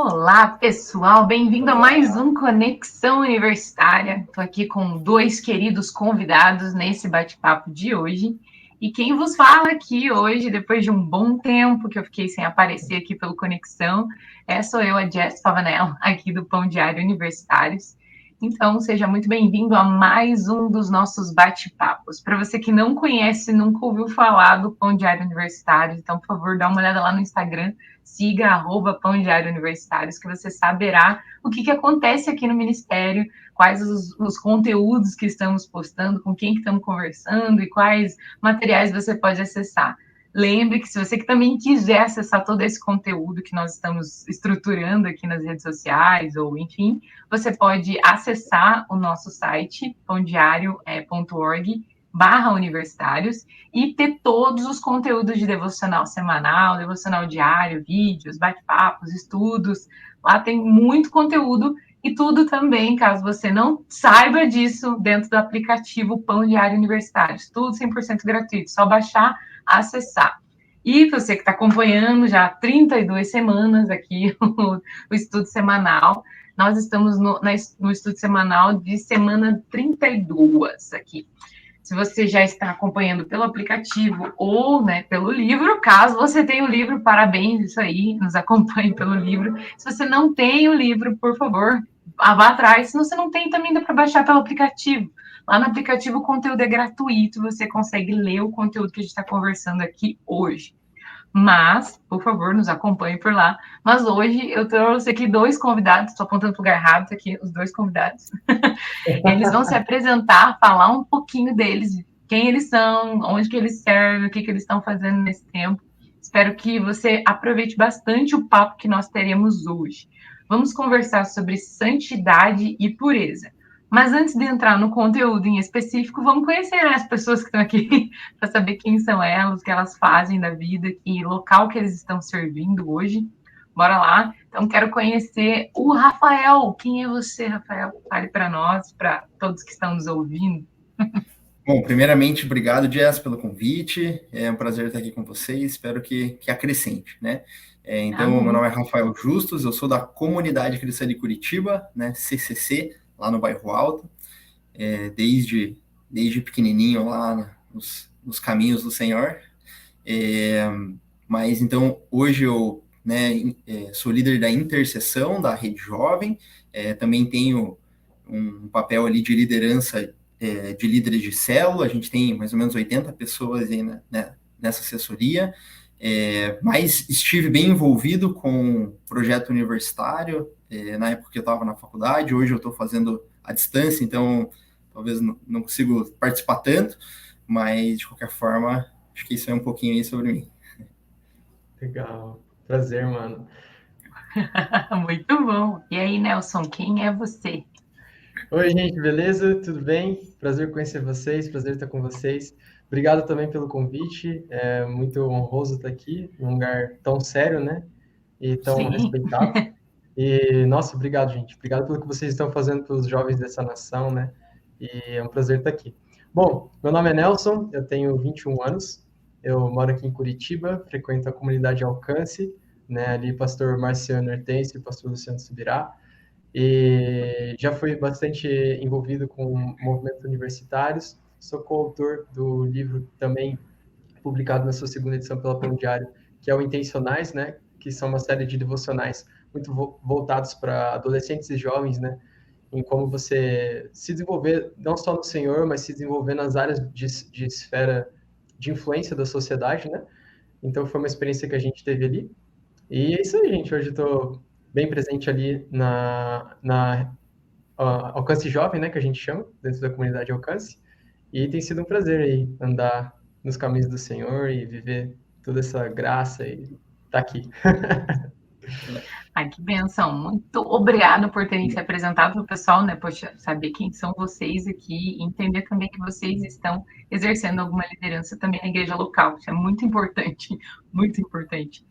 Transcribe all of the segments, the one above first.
Olá, pessoal, bem-vindo a mais um Conexão Universitária. Estou aqui com dois queridos convidados nesse bate-papo de hoje. E quem vos fala aqui hoje, depois de um bom tempo que eu fiquei sem aparecer aqui pelo Conexão, sou eu, a Jess Pavanello, aqui do Pão Diário Universitários. Então, seja muito bem-vindo a mais um dos nossos bate-papos. Para você que não conhece, nunca ouviu falar do Pão Diário Universitários, então, por favor, dá uma olhada lá no Instagram, siga @Pão Diário Universitários, que você saberá o que acontece aqui no Ministério, quais os conteúdos que estamos postando, com quem que estamos conversando e quais materiais você pode acessar. Lembre que se você que também quiser acessar todo esse conteúdo que nós estamos estruturando aqui nas redes sociais, ou enfim, você pode acessar o nosso site, pãodiario.org/universitários, e ter todos os conteúdos de devocional semanal, devocional diário, vídeos, bate-papos, estudos. Lá tem muito conteúdo e tudo também, caso você não saiba disso, dentro do aplicativo Pão Diário Universitários. Tudo 100% gratuito, só baixar, acessar. E você que está acompanhando já há 32 semanas aqui o estudo semanal, nós estamos no estudo semanal de semana 32 aqui. Se você já está acompanhando pelo aplicativo ou, pelo livro, caso você tenha o livro, parabéns, isso aí, nos acompanhe pelo livro. Se você não tem o livro, por favor, vá atrás. Se você não tem, também dá para baixar pelo aplicativo. Lá no aplicativo o conteúdo é gratuito, você consegue ler o conteúdo que a gente está conversando aqui hoje. Mas, por favor, nos acompanhe por lá. Mas hoje eu trouxe aqui dois convidados, estou apontando para o lugar errado aqui, os dois convidados. Eles vão se apresentar, falar um pouquinho deles, quem eles são, onde que eles servem, o que que eles estão fazendo nesse tempo. Espero que você aproveite bastante o papo que nós teremos hoje. Vamos conversar sobre santidade e pureza. Mas antes de entrar no conteúdo em específico, vamos conhecer as pessoas que estão aqui para saber quem são elas, o que elas fazem da vida e local que eles estão servindo hoje. Bora lá. Então, quero conhecer o Rafael. Quem é você, Rafael? Fale para nós, para todos que estão nos ouvindo. Bom, primeiramente, obrigado, Jess, pelo convite. É um prazer estar aqui com vocês. Espero que acrescente, né? Então, meu nome é Rafael Justus, eu sou da Comunidade Cristã de Curitiba, né? CCC, lá no Bairro Alto. Desde pequenininho lá nos caminhos do Senhor. Mas, então, hoje eu sou líder da intercessão da Rede Jovem. Também tenho um papel ali de liderança de líderes de célula. A gente tem mais ou menos 80 pessoas aí, nessa assessoria, mas estive bem envolvido com o projeto universitário na época que eu estava na faculdade. Hoje eu estou fazendo à distância, então talvez não consigo participar tanto, mas de qualquer forma, acho que isso é um pouquinho aí sobre mim. Legal, prazer, mano. Muito bom. E aí, Nelson, quem é você? Oi, gente, beleza? Tudo bem? Prazer conhecer vocês, prazer estar com vocês. Obrigado também pelo convite, é muito honroso estar aqui, num lugar tão sério, né? E tão respeitado. E, nossa, obrigado, gente. Obrigado pelo que vocês estão fazendo pelos jovens dessa nação, né? E é um prazer estar aqui. Bom, meu nome é Nelson, eu tenho 21 anos, eu moro aqui em Curitiba, frequento a comunidade Alcance, né? Ali, pastor Marciano Hortêncio e pastor Luciano Subirá. E já fui bastante envolvido com movimentos universitários. Sou coautor do livro também publicado na sua segunda edição pela Pão Diário, que é o Intencionais, né? Que são uma série de devocionais muito voltados para adolescentes e jovens, né? Em como você se desenvolver não só no Senhor, mas se desenvolver nas áreas de esfera de influência da sociedade, né? Então foi uma experiência que a gente teve ali. E é isso aí, gente. Hoje eu estou bem presente ali na Alcance Jovem, né, que a gente chama, dentro da comunidade Alcance. E tem sido um prazer aí andar nos caminhos do Senhor e viver toda essa graça e estar aqui. Ai, que benção. Muito obrigada por terem se apresentado para o pessoal, né? Poxa, saber quem são vocês aqui, entender também que vocês estão exercendo alguma liderança também na igreja local. Isso é muito importante, muito importante.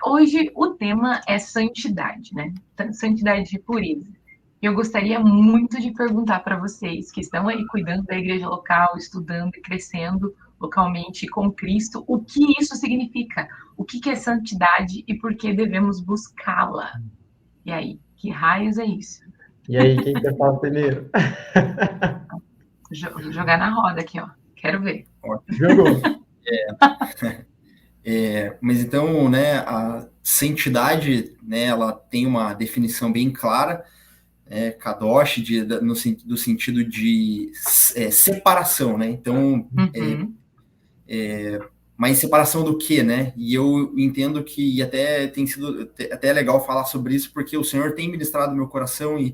Hoje o tema é santidade, né? Santidade e pureza. Eu gostaria muito de perguntar para vocês que estão aí cuidando da igreja local, estudando e crescendo, localmente com Cristo, o que isso significa, o que é santidade e por que devemos buscá-la. E aí, que raios é isso? E aí, quem quer falar primeiro? Jogar na roda aqui, ó. Quero ver. Jogou. Mas então, né, a santidade, né, ela tem uma definição bem clara, kadosh, do sentido de separação, né? Então, mas separação do quê, né? E eu entendo que até tem sido até legal falar sobre isso, porque o Senhor tem ministrado no meu coração e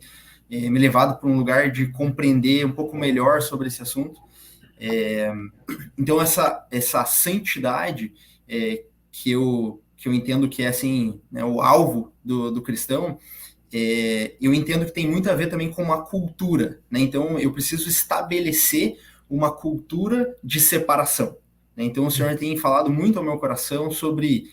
me levado para um lugar de compreender um pouco melhor sobre esse assunto. Então, essa santidade que eu entendo que é assim, né, o alvo do cristão, eu entendo que tem muito a ver também com uma cultura, né? Então, eu preciso estabelecer uma cultura de separação, né? Então, o Senhor tem falado muito ao meu coração sobre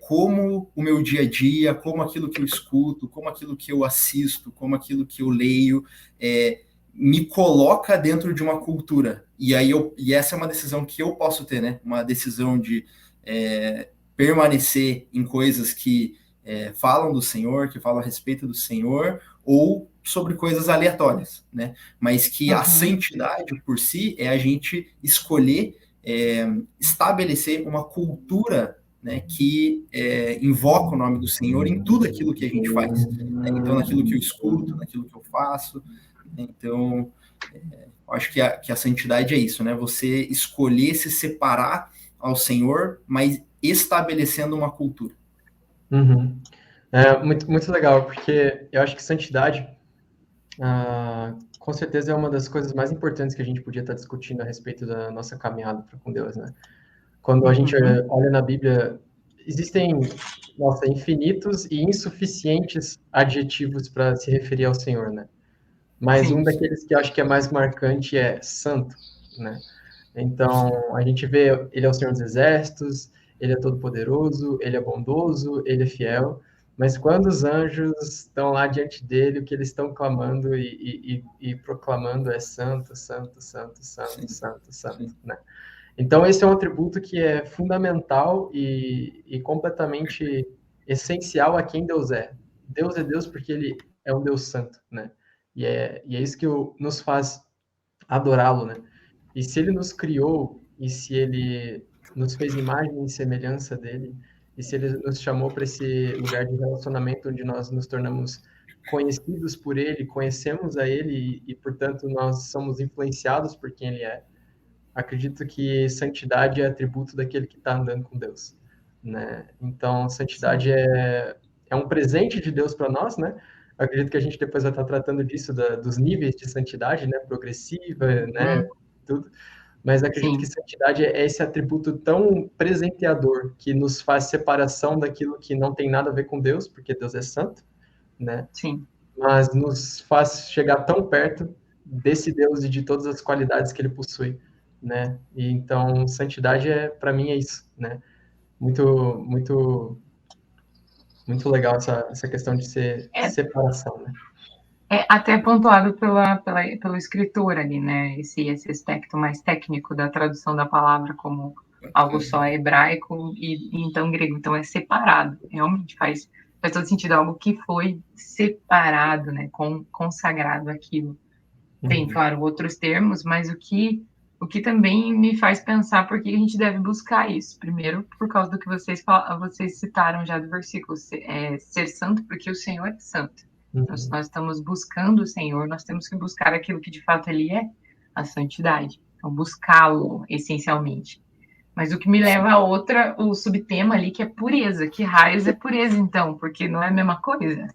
como o meu dia a dia, como aquilo que eu escuto, como aquilo que eu assisto, como aquilo que eu leio, me coloca dentro de uma cultura. E essa é uma decisão que eu posso ter, né? Uma decisão de permanecer em coisas que falam do Senhor, que falam a respeito do Senhor, ou sobre coisas aleatórias, né? Mas que a santidade por si é a gente escolher estabelecer uma cultura, né, que invoca o nome do Senhor em tudo aquilo que a gente faz, né? Então, naquilo que eu escuto, naquilo que eu faço. Então, eu acho que a santidade é isso, né? Você escolher se separar ao Senhor, mas estabelecendo uma cultura. Muito, muito legal, porque eu acho que santidade, com certeza, é uma das coisas mais importantes que a gente podia estar discutindo a respeito da nossa caminhada com Deus, né? Quando a gente olha na Bíblia, existem, infinitos e insuficientes adjetivos para se referir ao Senhor, né? Mas Sim. Um daqueles que eu acho que é mais marcante é santo, né? Então, a gente vê, ele é o Senhor dos Exércitos, ele é todo-poderoso, ele é bondoso, ele é fiel, mas quando os anjos estão lá diante dele, o que eles estão clamando e proclamando é santo, santo, santo, santo, santo, santo, né? Então, esse é um atributo que é fundamental e completamente essencial a quem Deus é. Deus é Deus porque ele é um Deus santo, né? E é isso que nos faz adorá-lo, né? E se ele nos criou, e se ele nos fez imagem e semelhança dele, e se ele nos chamou para esse lugar de relacionamento onde nós nos tornamos conhecidos por ele, conhecemos a ele portanto, nós somos influenciados por quem ele é, acredito que santidade é atributo daquele que está andando com Deus, né? Então, santidade é um presente de Deus para nós, né? Acredito que a gente depois vai estar tratando disso, dos níveis de santidade, né? Progressiva, né? Tudo. Mas acredito que santidade é esse atributo tão presenteador que nos faz separação daquilo que não tem nada a ver com Deus, porque Deus é santo, né? Sim. Mas nos faz chegar tão perto desse Deus e de todas as qualidades que ele possui, né? E então santidade para mim é isso, né? Muito, muito, muito legal essa questão de ser separação, né? Até pontuado pelo escritor ali, né? Esse aspecto mais técnico da tradução da palavra como algo só hebraico e então grego. Então é separado. Realmente faz todo sentido. Algo que foi separado, né? Consagrado aquilo. Tem, claro, outros termos, mas o que também me faz pensar por que a gente deve buscar isso. Primeiro, por causa do que vocês citaram já do versículo, ser santo, porque o Senhor é santo. Então, se nós estamos buscando o Senhor, nós temos que buscar aquilo que de fato Ele é, a santidade. Então, buscá-lo, essencialmente. Mas o que me leva a o subtema ali, que é pureza. Que raios é pureza, então? Porque não é a mesma coisa.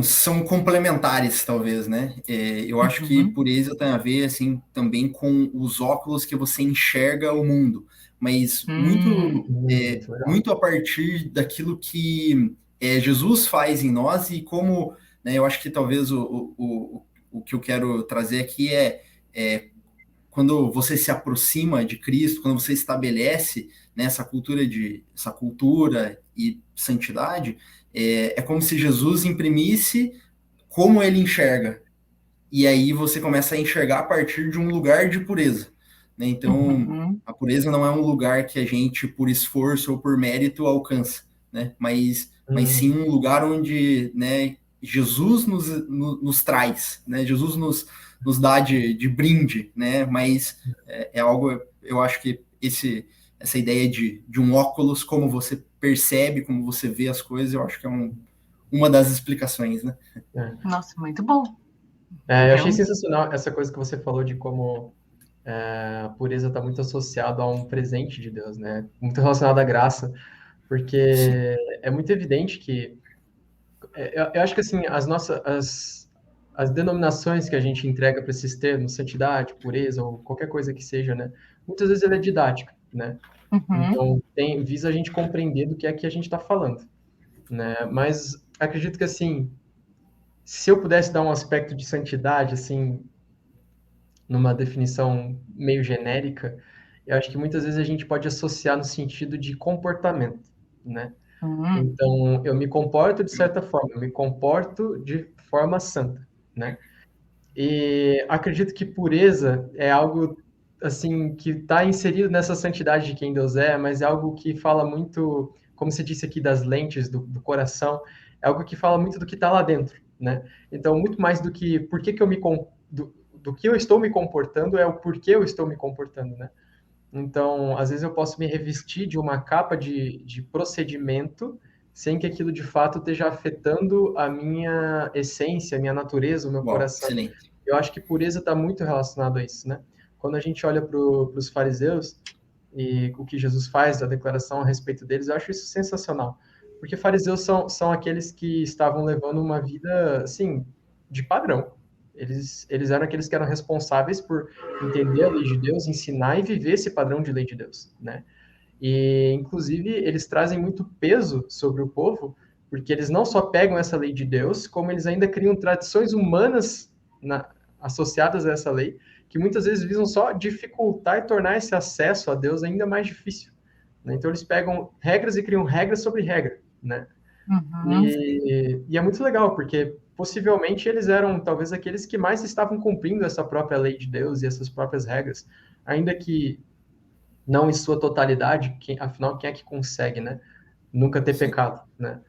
São complementares, talvez, né? Eu acho que pureza tem a ver, assim, também com os óculos que você enxerga o mundo, mas muito a partir daquilo que Jesus faz em nós e como, né, eu acho que talvez o que eu quero trazer aqui quando você se aproxima de Cristo, quando você estabelece, né, essa cultura e santidade, é como se Jesus imprimisse como ele enxerga, e aí você começa a enxergar a partir de um lugar de pureza, né? Então, a pureza não é um lugar que a gente, por esforço ou por mérito, alcança, né? Mas sim um lugar onde, né, Jesus nos traz, né? Jesus nos dá de brinde, né? Mas é algo, eu acho que essa ideia de um óculos, como você percebe, como você vê as coisas, eu acho que é uma das explicações, né? Nossa, muito bom. Eu achei sensacional essa coisa que você falou de como a pureza está muito associada a um presente de Deus, né? Muito relacionado à graça, porque Sim. é muito evidente que eu acho que assim as denominações que a gente entrega para esses termos, santidade, pureza ou qualquer coisa que seja, né? Muitas vezes ela é didática, né? Então visa a gente compreender do que é que a gente está falando, né? Mas acredito que assim, se eu pudesse dar um aspecto de santidade, assim, numa definição meio genérica, eu acho que muitas vezes a gente pode associar no sentido de comportamento, né? Então, eu me comporto de certa forma, eu me comporto de forma santa, né? E acredito que pureza é algo assim que está inserido nessa santidade de quem Deus é, mas é algo que fala muito, como você disse aqui, das lentes do coração, é algo que fala muito do que está lá dentro, né? Então, muito mais do que por que que eu me do que eu estou me comportando é o porquê eu estou me comportando, né? Então, às vezes eu posso me revestir de uma capa de procedimento sem que aquilo de fato esteja afetando a minha essência, a minha natureza, o meu Bom, coração. excelente. Eu acho que pureza está muito relacionado a isso, né? Quando a gente olha para os fariseus e o que Jesus faz, a declaração a respeito deles, eu acho isso sensacional. Porque fariseus são aqueles que estavam levando uma vida, assim, de padrão. Eles eram aqueles que eram responsáveis por entender a lei de Deus, ensinar e viver esse padrão de lei de Deus, né? E, inclusive, eles trazem muito peso sobre o povo, porque eles não só pegam essa lei de Deus, como eles ainda criam tradições humanas associadas a essa lei, que muitas vezes visam só dificultar e tornar esse acesso a Deus ainda mais difícil, né? Então, eles pegam regras e criam regras sobre regra, né? E é muito legal, porque possivelmente eles eram talvez aqueles que mais estavam cumprindo essa própria lei de Deus e essas próprias regras, ainda que não em sua totalidade, afinal, quem é que consegue, né? Nunca ter pecado, né?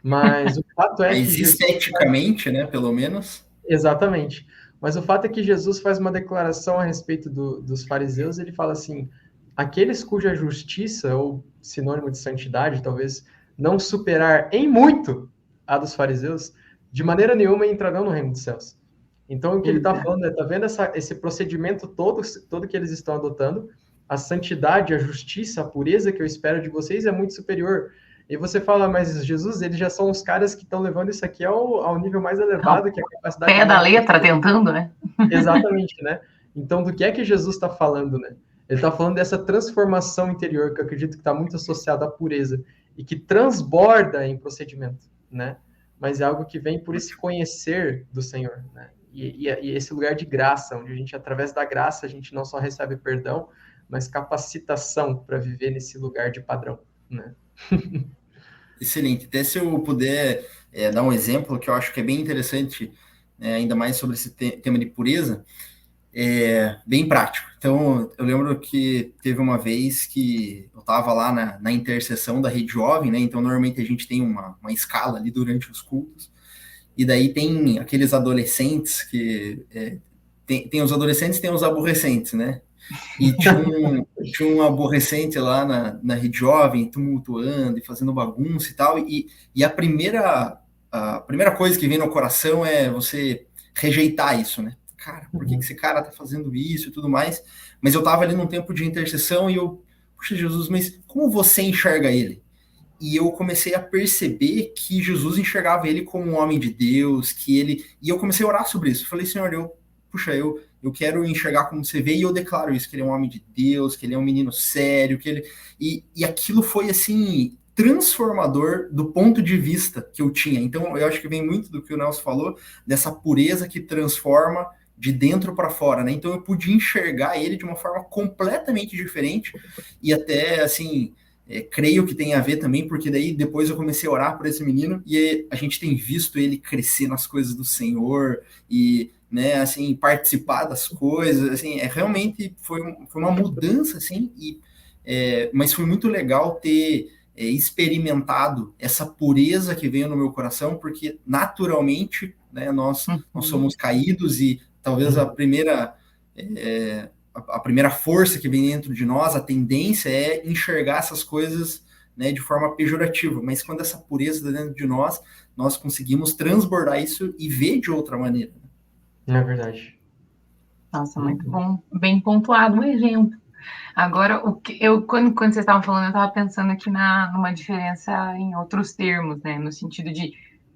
Mas o fato é que Mas Jesus... esteticamente, né, pelo menos. Exatamente. Mas o fato é que Jesus faz uma declaração a respeito dos fariseus, ele fala assim, aqueles cuja justiça, ou sinônimo de santidade, talvez, não superar em muito a dos fariseus, de maneira nenhuma entrarão no reino dos céus. Então, o que ele está falando é, tá vendo esse procedimento todo que eles estão adotando? A santidade, a justiça, a pureza que eu espero de vocês é muito superior. E você fala, mas Jesus, eles já são os caras que estão levando isso aqui ao nível mais elevado, que é a capacidade... Pé da letra, tentando, né? Exatamente, né? Então, do que é que Jesus está falando, né? Ele está falando dessa transformação interior, que eu acredito que está muito associada à pureza, e que transborda em procedimento, né? Mas é algo que vem por esse conhecer do Senhor, né? E esse lugar de graça, onde a gente, através da graça, a gente não só recebe perdão, mas capacitação para viver nesse lugar de padrão, né? Excelente. Até se eu puder dar um exemplo que eu acho que é bem interessante, ainda mais sobre esse tema de pureza, bem prático. Então, eu lembro que teve uma vez que eu estava lá na interseção da Rede Jovem, né? Então, normalmente a gente tem uma escala ali durante os cultos, e daí tem aqueles adolescentes que... tem os adolescentes e tem os aborrecentes, né? E tinha um aborrecente lá na Rede Jovem, tumultuando e fazendo bagunça e tal, e a primeira coisa que vem no coração é você rejeitar isso, né? Cara, por que esse cara tá fazendo isso e tudo mais? Mas eu tava ali num tempo de intercessão e eu, puxa, Jesus, mas como você enxerga ele? E eu comecei a perceber que Jesus enxergava ele como um homem de Deus, e eu comecei a orar sobre isso. Eu falei, Senhor, eu quero enxergar como você vê, e eu declaro isso, que ele é um homem de Deus, que ele é um menino sério, e aquilo foi, assim, transformador do ponto de vista que eu tinha. Então, eu acho que vem muito do que o Nelson falou, dessa pureza que transforma de dentro para fora, né? Então, eu pude enxergar ele de uma forma completamente diferente, e até, assim... creio que tem a ver também, porque daí depois eu comecei a orar por esse menino e a gente tem visto ele crescer nas coisas do Senhor e né, assim, participar das coisas, assim, realmente foi uma mudança, assim, mas foi muito legal ter experimentado essa pureza que veio no meu coração, porque naturalmente, né, nós somos caídos e talvez a primeira força que vem dentro de nós, a tendência é enxergar essas coisas, né, de forma pejorativa, mas quando essa pureza está dentro de nós conseguimos transbordar isso e ver de outra maneira. É verdade. Nossa, muito bom. Bem pontuado o exemplo. Agora, quando vocês estavam falando, eu estava pensando aqui numa diferença em outros termos, né? No sentido de,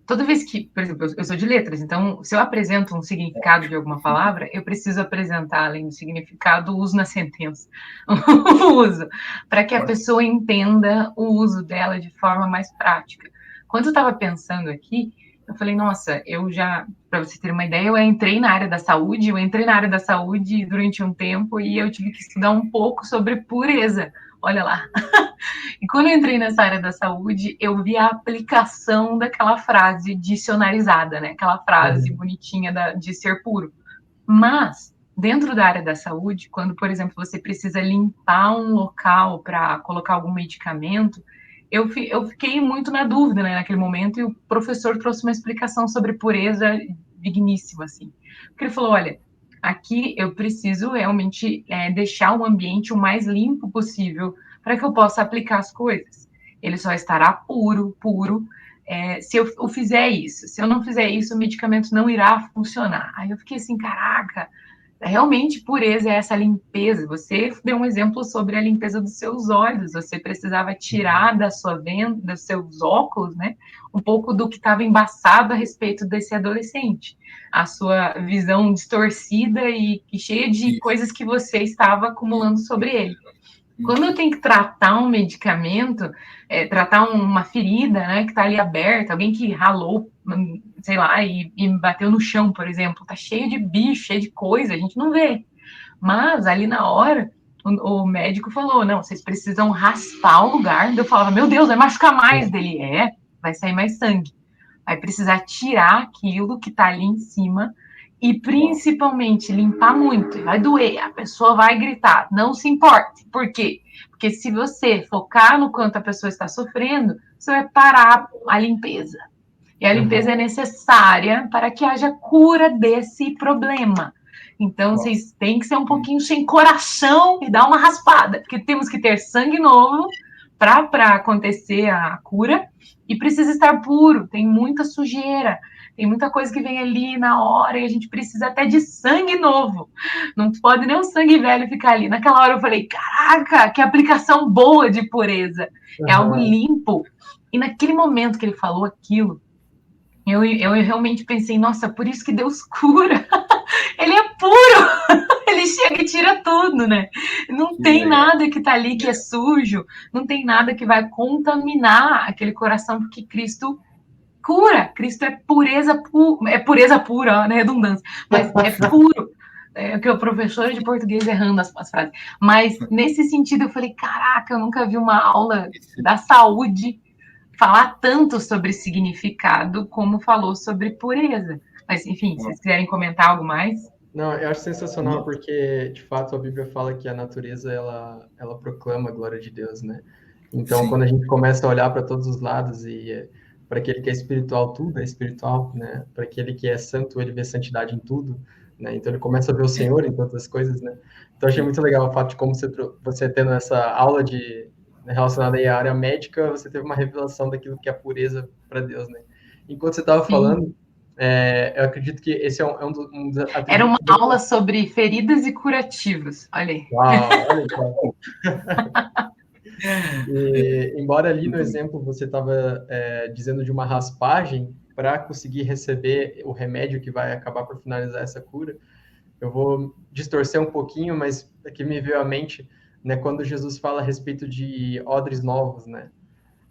toda vez que, por exemplo, eu sou de letras, então, se eu apresento um significado de alguma palavra, eu preciso apresentar, além do significado, o uso na sentença. O uso, para que a pessoa entenda o uso dela de forma mais prática. Quando eu estava pensando aqui, eu falei, nossa, para você ter uma ideia, eu entrei na área da saúde durante um tempo e eu tive que estudar um pouco sobre pureza, olha lá. E quando eu entrei nessa área da saúde, eu vi a aplicação daquela frase dicionarizada, né? Aquela frase bonitinha de ser puro. Mas, dentro da área da saúde, quando, por exemplo, você precisa limpar um local para colocar algum medicamento, eu fiquei muito na dúvida, né, naquele momento, e o professor trouxe uma explicação sobre pureza digníssima, assim. Porque ele falou, olha, aqui eu preciso realmente deixar o ambiente o mais limpo possível para que eu possa aplicar as coisas. Ele só estará puro, se eu fizer isso. Se eu não fizer isso, o medicamento não irá funcionar. Aí eu fiquei assim, caraca, realmente pureza é essa limpeza. Você deu um exemplo sobre a limpeza dos seus olhos. Você precisava tirar da sua venda, dos seus óculos, né, um pouco do que estava embaçado a respeito desse adolescente. A sua visão distorcida e cheia de coisas que você estava acumulando sobre ele. Quando eu tenho que tratar um medicamento, tratar uma ferida, né, que está ali aberta, alguém que ralou, sei lá, e bateu no chão, por exemplo, tá cheio de bicho, cheio de coisa, a gente não vê. Mas ali na hora, o médico falou, não, vocês precisam raspar o lugar. Eu falava, meu Deus, vai machucar mais dele. Vai sair mais sangue. Vai precisar tirar aquilo que está ali em cima e principalmente limpar muito. Vai doer, a pessoa vai gritar, não se importe. Por quê? Porque se você focar no quanto a pessoa está sofrendo, você vai parar a limpeza. E a limpeza é necessária para que haja cura desse problema. Então, vocês têm que ser um pouquinho sem coração e dar uma raspada, porque temos que ter sangue novo para acontecer a cura e precisa estar puro. Tem muita sujeira, tem muita coisa que vem ali na hora e a gente precisa até de sangue novo. Não pode nem o sangue velho ficar ali. Naquela hora eu falei, caraca, que aplicação boa de pureza. É algo limpo. E naquele momento que ele falou aquilo, eu realmente pensei, nossa, por isso que Deus cura. Ele é puro. Ele chega e tira tudo, né? Não tem nada que tá ali que é sujo, não tem nada que vai contaminar aquele coração, porque Cristo cura. Cristo é pureza pura, né? Redundância, mas é puro. Que o professor de português errando as frases. Mas nesse sentido eu falei, caraca, eu nunca vi uma aula da saúde falar tanto sobre significado como falou sobre pureza. Mas, enfim, se vocês quiserem comentar algo mais. Não, eu acho sensacional porque, de fato, a Bíblia fala que a natureza, ela proclama a glória de Deus, né? Então, quando a gente começa a olhar para todos os lados e para aquele que é espiritual, tudo é espiritual, né? Para aquele que é santo, ele vê santidade em tudo, né? Então, ele começa a ver o Senhor em todas as coisas, né? Então, achei muito legal o fato de como você tendo essa aula relacionada à área médica, você teve uma revelação daquilo que é a pureza para Deus, né? Enquanto você estava falando, eu acredito que esse é um dos atributos. Era uma aula sobre feridas e curativos. Olha aí. Uau, olha só. E, embora ali no exemplo você estava dizendo de uma raspagem para conseguir receber o remédio que vai acabar por finalizar essa cura, eu vou distorcer um pouquinho, mas aqui me veio à mente, né, quando Jesus fala a respeito de odres novos, né?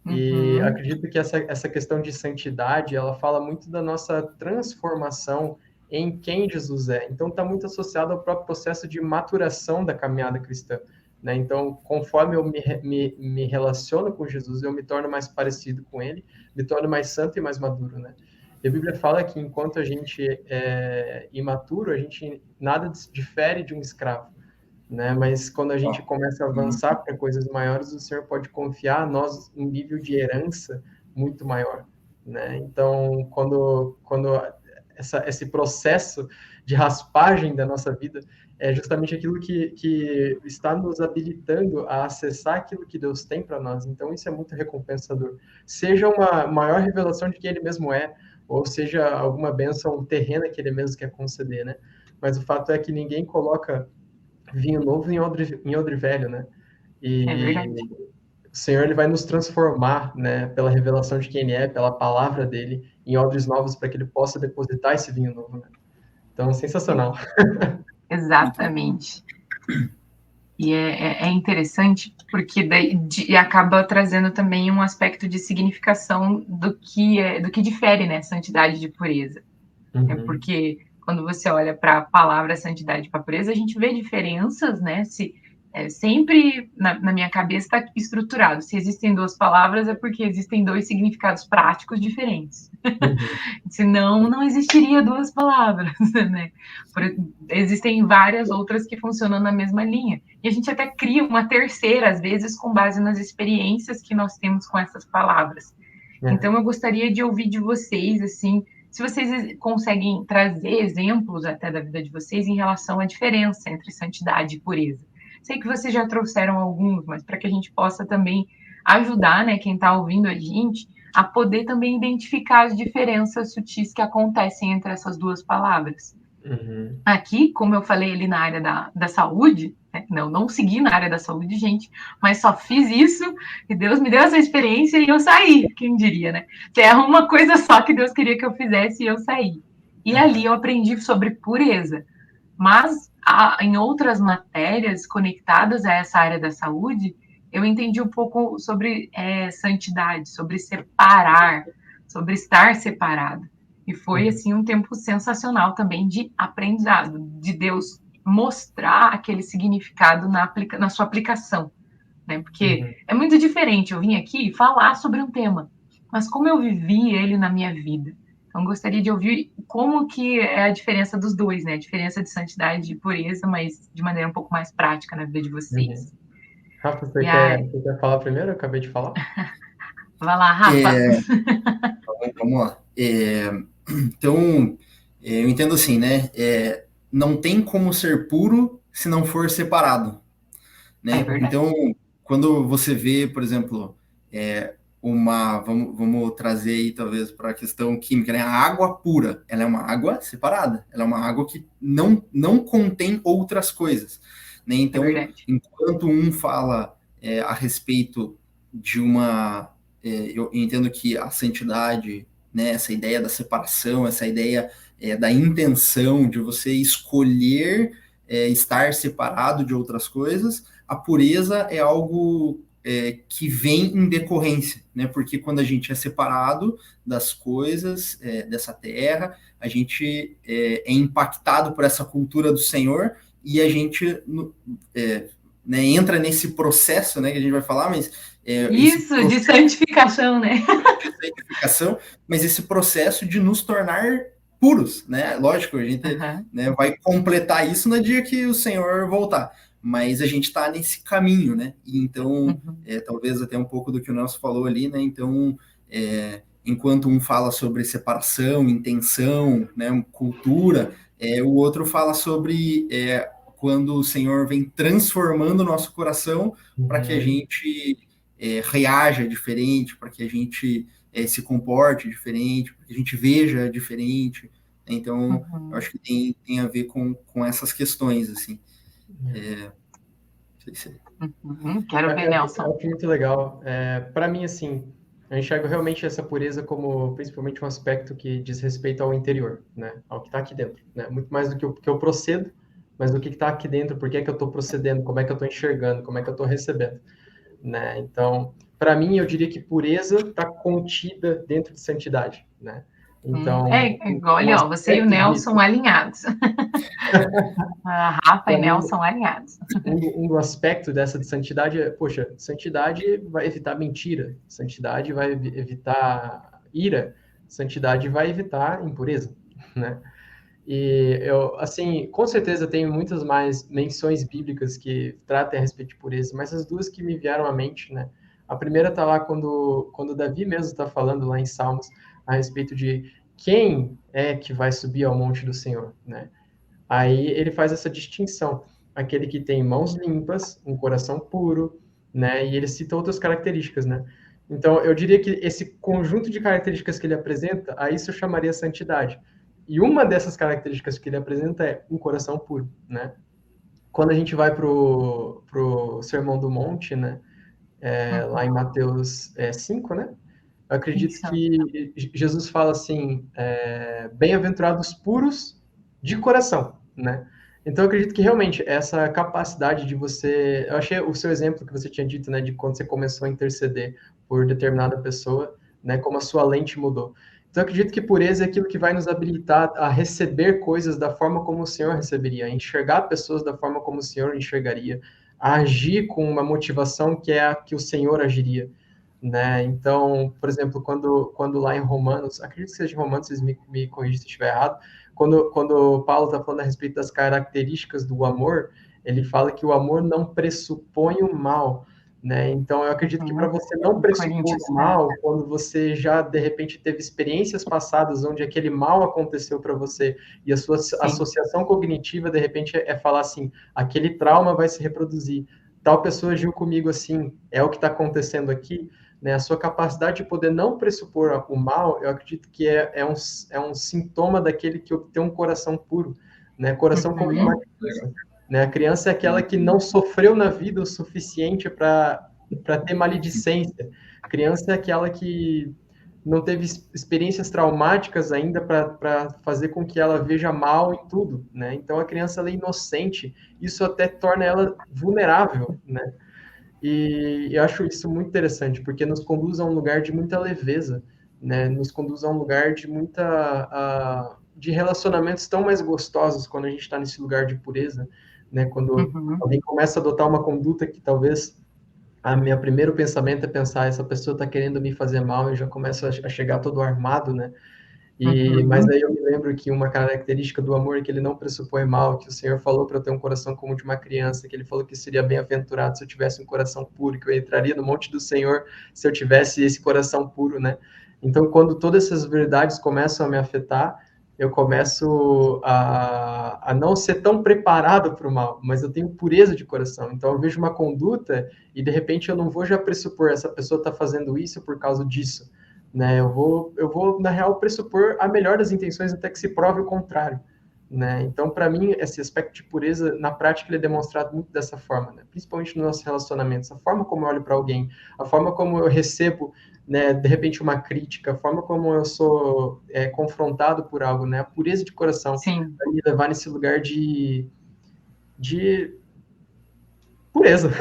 E acredito que essa questão de santidade, ela fala muito da nossa transformação em quem Jesus é. Então, está muito associado ao próprio processo de maturação da caminhada cristã, né? Então, conforme eu me relaciono com Jesus, eu me torno mais parecido com Ele, me torno mais santo e mais maduro, né? E a Bíblia fala que enquanto a gente é imaturo, a gente nada difere de um escravo, né? Mas quando a gente começa a avançar para coisas maiores, o Senhor pode confiar a nós um nível de herança muito maior, né? Então, quando esse processo de raspagem da nossa vida é justamente aquilo que está nos habilitando a acessar aquilo que Deus tem para nós. Então, isso é muito recompensador. Seja uma maior revelação de quem Ele mesmo é, ou seja alguma bênção terrena que Ele mesmo quer conceder, né? Mas o fato é que ninguém coloca vinho novo em odre velho, né? É E verdade. o Senhor ele vai nos transformar, né, pela revelação de quem Ele é, pela palavra dele, em odres novos para que Ele possa depositar esse vinho novo, né? Então, sensacional. Exatamente. E é interessante porque daí acaba trazendo também um aspecto de significação do que difere, né, santidade de pureza. É porque quando você olha para a palavra santidade para pureza, a gente vê diferenças, né? Sempre na minha cabeça está estruturado. Se existem duas palavras, é porque existem dois significados práticos diferentes. Senão, não existiria duas palavras, né? Existem várias outras que funcionam na mesma linha. E a gente até cria uma terceira, às vezes, com base nas experiências que nós temos com essas palavras. Então, eu gostaria de ouvir de vocês, assim, se vocês conseguem trazer exemplos até da vida de vocês em relação à diferença entre santidade e pureza. Sei que vocês já trouxeram alguns, mas para que a gente possa também ajudar, né, quem está ouvindo a gente, a poder também identificar as diferenças sutis que acontecem entre essas duas palavras. Aqui, como eu falei ali na área da saúde, né, não segui na área da saúde, gente, mas só fiz isso e Deus me deu essa experiência e eu saí, quem diria, né? É uma coisa só que Deus queria que eu fizesse e eu saí. E ali eu aprendi sobre pureza. Mas em outras matérias conectadas a essa área da saúde, eu entendi um pouco sobre santidade, sobre separar, sobre estar separado. E foi, assim, um tempo sensacional também de aprendizado, de Deus mostrar aquele significado na sua aplicação, né? Porque é muito diferente eu vim aqui falar sobre um tema, mas como eu vivi ele na minha vida. Então, gostaria de ouvir como que é a diferença dos dois, né? A diferença de santidade e pureza, mas de maneira um pouco mais prática na vida de vocês. Rafa, você quer falar primeiro? Eu acabei de falar. Vai lá, Rafa. Vamos lá. Então, eu entendo assim, né? Não tem como ser puro se não for separado, né? Então, quando você vê, por exemplo, vamos trazer aí talvez para a questão química, né? A água pura, ela é uma água separada, ela é uma água que não contém outras coisas, né? Então, enquanto um fala a respeito de eu entendo que a santidade, né, essa ideia da separação, essa ideia da intenção de você escolher estar separado de outras coisas, a pureza é algo que vem em decorrência, né? Porque quando a gente é separado das coisas dessa terra, a gente é impactado por essa cultura do Senhor e a gente né, entra nesse processo, né, que a gente vai falar, mas isso, de santificação, né? De santificação, mas esse processo de nos tornar puros, né? Lógico, a gente né, vai completar isso no dia que o Senhor voltar, mas a gente está nesse caminho, né? E então, talvez até um pouco do que o Nelson falou ali, né? Então, enquanto um fala sobre separação, intenção, né, cultura, o outro fala sobre quando o Senhor vem transformando o nosso coração para que a gente reaja diferente, para que a gente se comporte diferente, para que a gente veja diferente. Então, eu acho que tem a ver com essas questões, assim. Quero ver, Nelson. Eu acho muito legal. Para mim, assim, eu enxergo realmente essa pureza como principalmente um aspecto que diz respeito ao interior, né? Ao que está aqui dentro, né? Muito mais do que eu procedo, mas do que está aqui dentro, por que é que eu estou procedendo, como é que eu estou enxergando, como é que eu estou recebendo, né? Então, para mim, eu diria que pureza está contida dentro de santidade, né? Então, olha, você e o Nelson alinhados. A Rafa e Nelson alinhados. Um aspecto dessa de santidade é, poxa, santidade vai evitar mentira, santidade vai evitar ira, Santidade vai evitar impureza, né? E eu, assim, com certeza tem muitas mais menções bíblicas que tratem a respeito de pureza, mas as duas que me vieram à mente, né? A primeira está lá quando Davi mesmo está falando lá em Salmos a respeito de quem é que vai subir ao monte do Senhor, né? Aí ele faz essa distinção, aquele que tem mãos limpas, um coração puro, né? E ele cita outras características, né? Então, eu diria que esse conjunto de características que ele apresenta, a isso eu chamaria santidade. E uma dessas características que ele apresenta é um coração puro, né? Quando a gente vai pro Sermão do Monte, né? Lá em Mateus 5, né? Eu acredito Isso. que Jesus fala assim, bem-aventurados puros de coração, né? Então, eu acredito que realmente essa capacidade de você... Eu achei o seu exemplo que você tinha dito, né? De quando você começou a interceder por determinada pessoa, né? Como a sua lente mudou. Então, eu acredito que pureza é aquilo que vai nos habilitar a receber coisas da forma como o Senhor receberia, a enxergar pessoas da forma como o Senhor enxergaria, a agir com uma motivação que é a que o Senhor agiria, né? Então, por exemplo, quando lá em Romanos, acredito que seja em Romanos, vocês me corrigem se eu estiver errado, quando Paulo está falando a respeito das características do amor, ele fala que o amor não pressupõe o mal, né? Então, eu acredito que para você não pressupor Coríntios, o mal, quando você já, de repente, teve experiências passadas onde aquele mal aconteceu para você, e a sua associação cognitiva, de repente, é falar assim, aquele trauma vai se reproduzir, tal pessoa agiu comigo assim, é o que está acontecendo aqui, né? A sua capacidade de poder não pressupor o mal, eu acredito que é um sintoma daquele que tem um coração puro, né? Coração como uma criança, né? A criança é aquela que não sofreu na vida o suficiente para ter maledicência. A criança é aquela que não teve experiências traumáticas ainda para fazer com que ela veja mal em tudo, né? Então a criança ela é inocente, isso até torna ela vulnerável, né? E eu acho isso muito interessante, porque nos conduz a um lugar de muita leveza, né? Nos conduz a um lugar de de relacionamentos tão mais gostosos quando a gente está nesse lugar de pureza, né? Quando alguém começa a adotar uma conduta que talvez a minha primeiro pensamento é pensar, essa pessoa está querendo me fazer mal, eu já começo a chegar todo armado, né? Mas aí eu me lembro que uma característica do amor é que ele não pressupõe mal, que o Senhor falou para eu ter um coração como de uma criança, que ele falou que seria bem-aventurado se eu tivesse um coração puro, que eu entraria no monte do Senhor se eu tivesse esse coração puro, né? Então, quando todas essas verdades começam a me afetar, eu começo a não ser tão preparado para o mal, mas eu tenho pureza de coração. Então, eu vejo uma conduta e, de repente, eu não vou já pressupor, essa pessoa está fazendo isso por causa disso, né? Eu vou, na real, pressupor a melhor das intenções até que se prove o contrário, né? Então, para mim, esse aspecto de pureza, na prática, ele é demonstrado muito dessa forma, né? Principalmente nos nossos relacionamentos, a forma como eu olho para alguém, a forma como eu recebo, né, de repente, uma crítica, a forma como eu sou confrontado por algo, né? A pureza de coração vai me levar nesse lugar de pureza.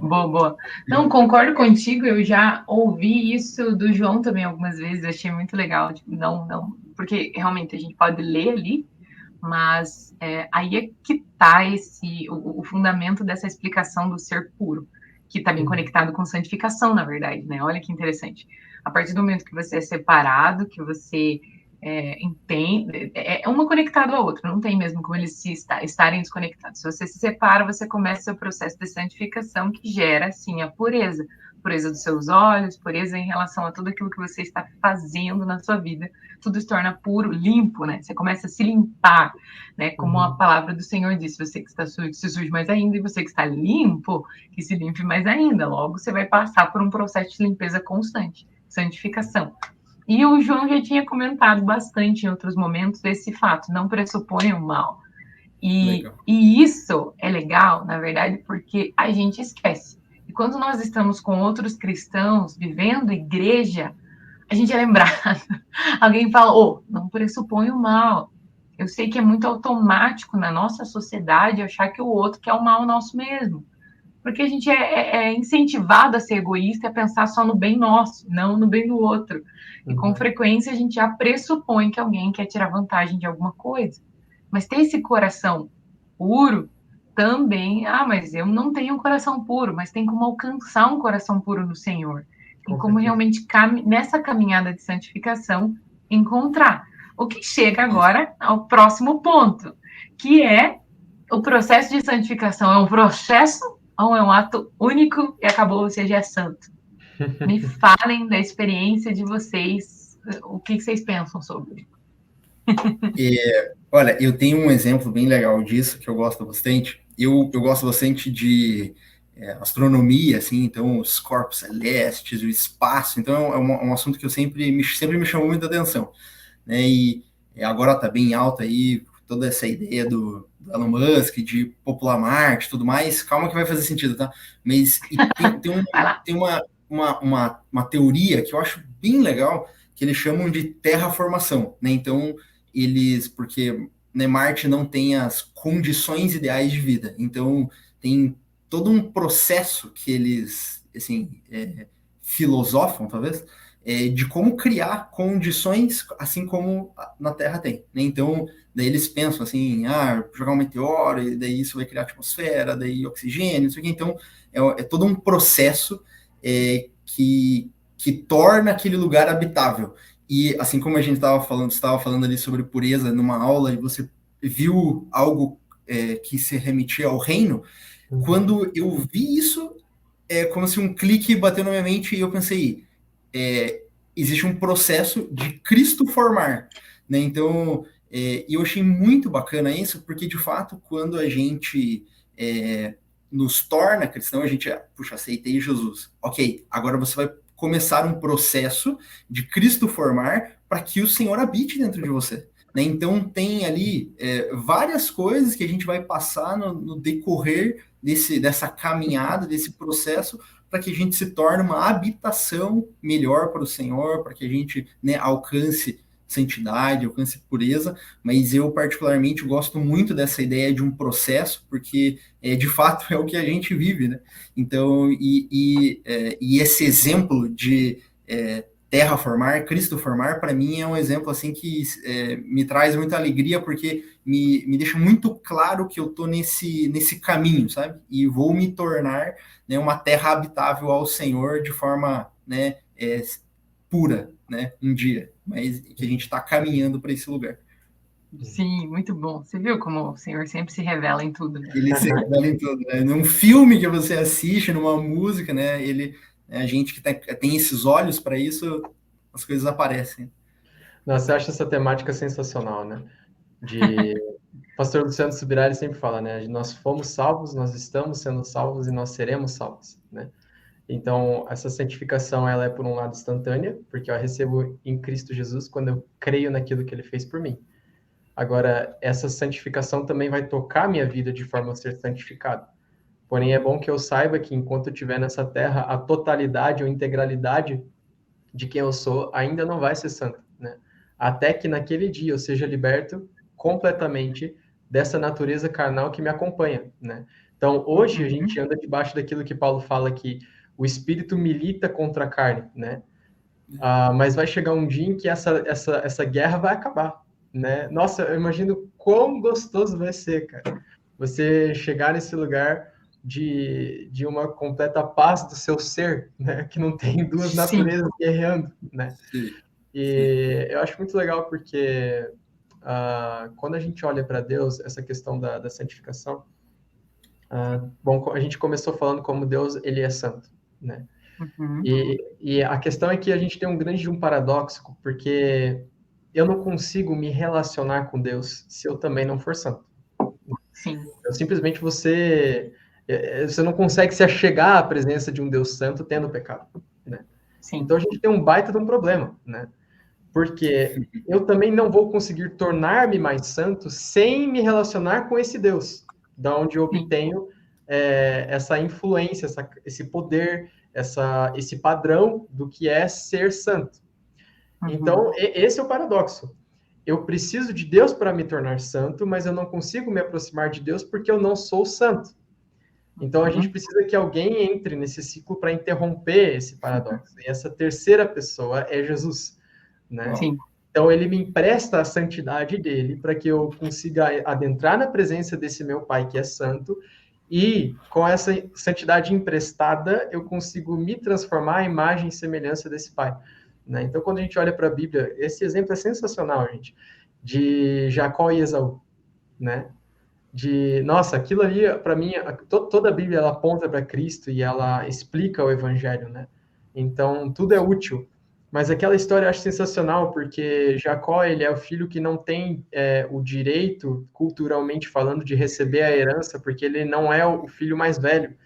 Boa, boa. Não, concordo contigo, eu já ouvi isso do João também algumas vezes, achei muito legal, tipo, não, porque realmente a gente pode ler ali, mas aí é que tá o fundamento dessa explicação do ser puro, que está bem conectado com santificação, na verdade, né? Olha que interessante. A partir do momento que você é separado, que você entende, uma conectado à outra, não tem mesmo como eles estarem desconectados. Se você se separa, você começa o seu processo de santificação que gera, sim, a pureza. Pureza dos seus olhos, pureza em relação a tudo aquilo que você está fazendo na sua vida. Tudo se torna puro, limpo, né? Você começa a se limpar, né? Como a palavra do Senhor diz, você que está sujo, se suje mais ainda, e você que está limpo, que se limpe mais ainda. Logo, você vai passar por um processo de limpeza constante, santificação. E o João já tinha comentado bastante em outros momentos esse fato, não pressupõe o mal. E isso é legal, na verdade, porque a gente esquece. E quando nós estamos com outros cristãos vivendo igreja, a gente é lembrado. Alguém fala, não pressupõe o mal. Eu sei que é muito automático na nossa sociedade achar que o outro quer o mal nosso mesmo. Porque a gente é incentivado a ser egoísta e a pensar só no bem nosso, não no bem do outro. E com frequência a gente já pressupõe que alguém quer tirar vantagem de alguma coisa. Mas ter esse coração puro também, mas eu não tenho um coração puro, mas tem como alcançar um coração puro no Senhor. Tem como realmente, nessa caminhada de santificação, encontrar. O que chega agora ao próximo ponto, que é o processo de santificação. É um processo ou é um ato único e acabou, você já é santo? Me falem da experiência de vocês, o que vocês pensam sobre. Olha, eu tenho um exemplo bem legal disso, que eu gosto bastante. Eu gosto bastante de astronomia, assim, então os corpos celestes, o espaço, então é um assunto que eu sempre me chamou muita atenção, né? E agora está bem alta aí toda essa ideia do Elon Musk, de popular Marte e tudo mais. Calma que vai fazer sentido, tá? Mas tem uma teoria que eu acho bem legal, que eles chamam de terraformação, né? Então, porque né, Marte não tem as condições ideais de vida, então tem todo um processo que eles, assim, filosofam, talvez, de como criar condições assim como na Terra tem, né? Então, daí eles pensam assim, jogar um meteoro, e daí isso vai criar atmosfera, daí oxigênio, isso aqui. Então, é todo um processo que torna aquele lugar habitável. E assim como a gente estava falando ali sobre pureza numa aula, e você viu algo que se remetia ao reino, quando eu vi isso, é como se um clique bateu na minha mente e eu pensei, existe um processo de Cristo formar, né? Então, eu achei muito bacana isso, porque de fato, quando a gente nos torna cristão, a gente, aceitei Jesus. Ok, agora você vai começar um processo de Cristo formar para que o Senhor habite dentro de você. Né? Então, tem ali várias coisas que a gente vai passar no decorrer dessa caminhada, desse processo, para que a gente se torne uma habitação melhor para o Senhor, para que a gente, né, alcance santidade, alcance pureza, mas eu particularmente gosto muito dessa ideia de um processo, porque de fato é o que a gente vive, né? Então, e esse exemplo de terraformar, Cristo formar, para mim é um exemplo assim que me traz muita alegria, porque me deixa muito claro que eu estou nesse caminho, sabe? E vou me tornar, né, uma terra habitável ao Senhor de forma, né, pura, né, um dia, mas que a gente está caminhando para esse lugar. Sim, muito bom. Você viu como o Senhor sempre se revela em tudo, né? Ele se revela em tudo, né? Num filme que você assiste, numa música, né? A gente que tem esses olhos para isso, as coisas aparecem. Nossa, eu acho essa temática sensacional, né? O pastor Luciano Subirá, ele sempre fala, né? Nós fomos salvos, nós estamos sendo salvos e nós seremos salvos, né? Então, essa santificação, ela é, por um lado, instantânea, porque eu a recebo em Cristo Jesus quando eu creio naquilo que ele fez por mim. Agora, essa santificação também vai tocar a minha vida de forma a ser santificado. Porém, é bom que eu saiba que enquanto eu estiver nessa terra, a totalidade ou integralidade de quem eu sou ainda não vai ser santo, né? Até que naquele dia eu seja liberto completamente dessa natureza carnal que me acompanha, né? Então, hoje a gente anda debaixo daquilo que Paulo fala, que o espírito milita contra a carne, né? Mas vai chegar um dia em que essa guerra vai acabar, né? Nossa, eu imagino quão gostoso vai ser, cara. Você chegar nesse lugar de uma completa paz do seu ser, né? Que não tem duas naturezas guerreando, né? Sim. E eu acho muito legal porque quando a gente olha para Deus, essa questão da santificação, bom, a gente começou falando como Deus, ele é santo, né? E a questão é que a gente tem um grande paradoxo, porque eu não consigo me relacionar com Deus se eu também não for santo. Sim. Eu, simplesmente você não consegue se achegar à presença de um Deus santo tendo pecado, né? Sim. Então a gente tem um baita de um problema, né? Porque eu também não vou conseguir tornar-me mais santo sem me relacionar com esse Deus, da onde eu obtenho essa influência, esse poder, esse padrão do que é ser santo. Então, esse é o paradoxo. Eu preciso de Deus para me tornar santo, mas eu não consigo me aproximar de Deus porque eu não sou santo. Então, a gente precisa que alguém entre nesse ciclo para interromper esse paradoxo. E essa terceira pessoa é Jesus, né? Sim. Então, ele me empresta a santidade dele para que eu consiga adentrar na presença desse meu Pai que é santo E com essa santidade emprestada, eu consigo me transformar à imagem e semelhança desse Pai. Né? Então, quando a gente olha para a Bíblia, esse exemplo é sensacional, gente, de Jacó e Esaú, né? Nossa, aquilo ali, para mim, toda a Bíblia ela aponta para Cristo e ela explica o Evangelho, né? Então, tudo é útil. Mas aquela história eu acho sensacional, porque Jacó, ele é o filho que não tem o direito, culturalmente falando, de receber a herança, porque ele não é o filho mais velho,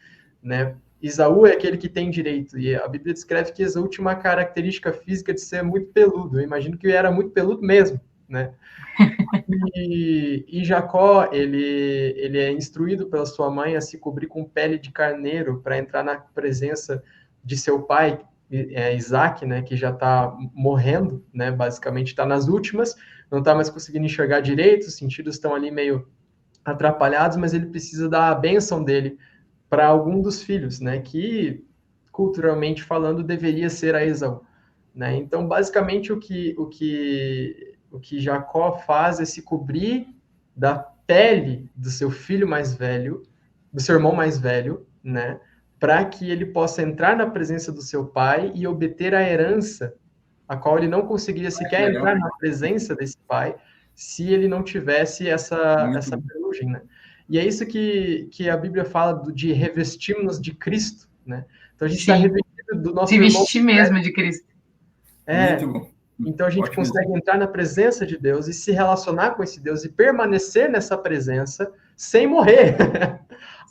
né? Esaú é aquele que tem direito, e a Bíblia descreve que Esaú tinha uma característica física de ser muito peludo. Eu imagino que ele era muito peludo mesmo, né? E Jacó, ele é instruído pela sua mãe a se cobrir com pele de carneiro para entrar na presença de seu pai, Isaac, né, que já está morrendo, né, basicamente está nas últimas, não está mais conseguindo enxergar direito, os sentidos estão ali meio atrapalhados, mas ele precisa da bênção dele para algum dos filhos, né, que culturalmente falando deveria ser a Esaú, né? Então, basicamente o que Jacó faz é se cobrir da pele do seu filho mais velho, do seu irmão mais velho, né? Para que ele possa entrar na presença do seu pai e obter a herança, a qual ele não conseguiria sequer entrar na presença desse pai se ele não tivesse essa ferrugem, né? E é isso que a Bíblia fala de revestirmos de Cristo, né? Então a gente está revestido do nosso se irmão. vestir mesmo de Cristo. Muito bom. Então a gente consegue entrar na presença de Deus e se relacionar com esse Deus e permanecer nessa presença sem morrer,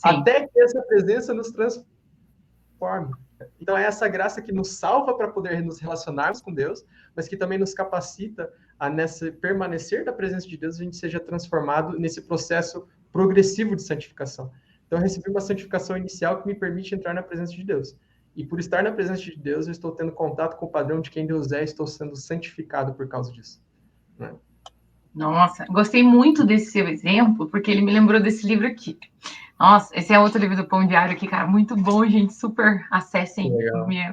até que essa presença nos transforme. Então é essa graça que nos salva para poder nos relacionarmos com Deus, mas que também nos capacita a nessa permanecer da presença de Deus, a gente seja transformado nesse processo progressivo de santificação. Então eu recebi uma santificação inicial que me permite entrar na presença de Deus. E por estar na presença de Deus, eu estou tendo contato com o padrão de quem Deus é e estou sendo santificado por causa disso. Né? Nossa, gostei muito desse seu exemplo, porque ele me lembrou desse livro aqui. Nossa, esse é outro livro do Pão Diário aqui, cara, muito bom, gente, super acessem.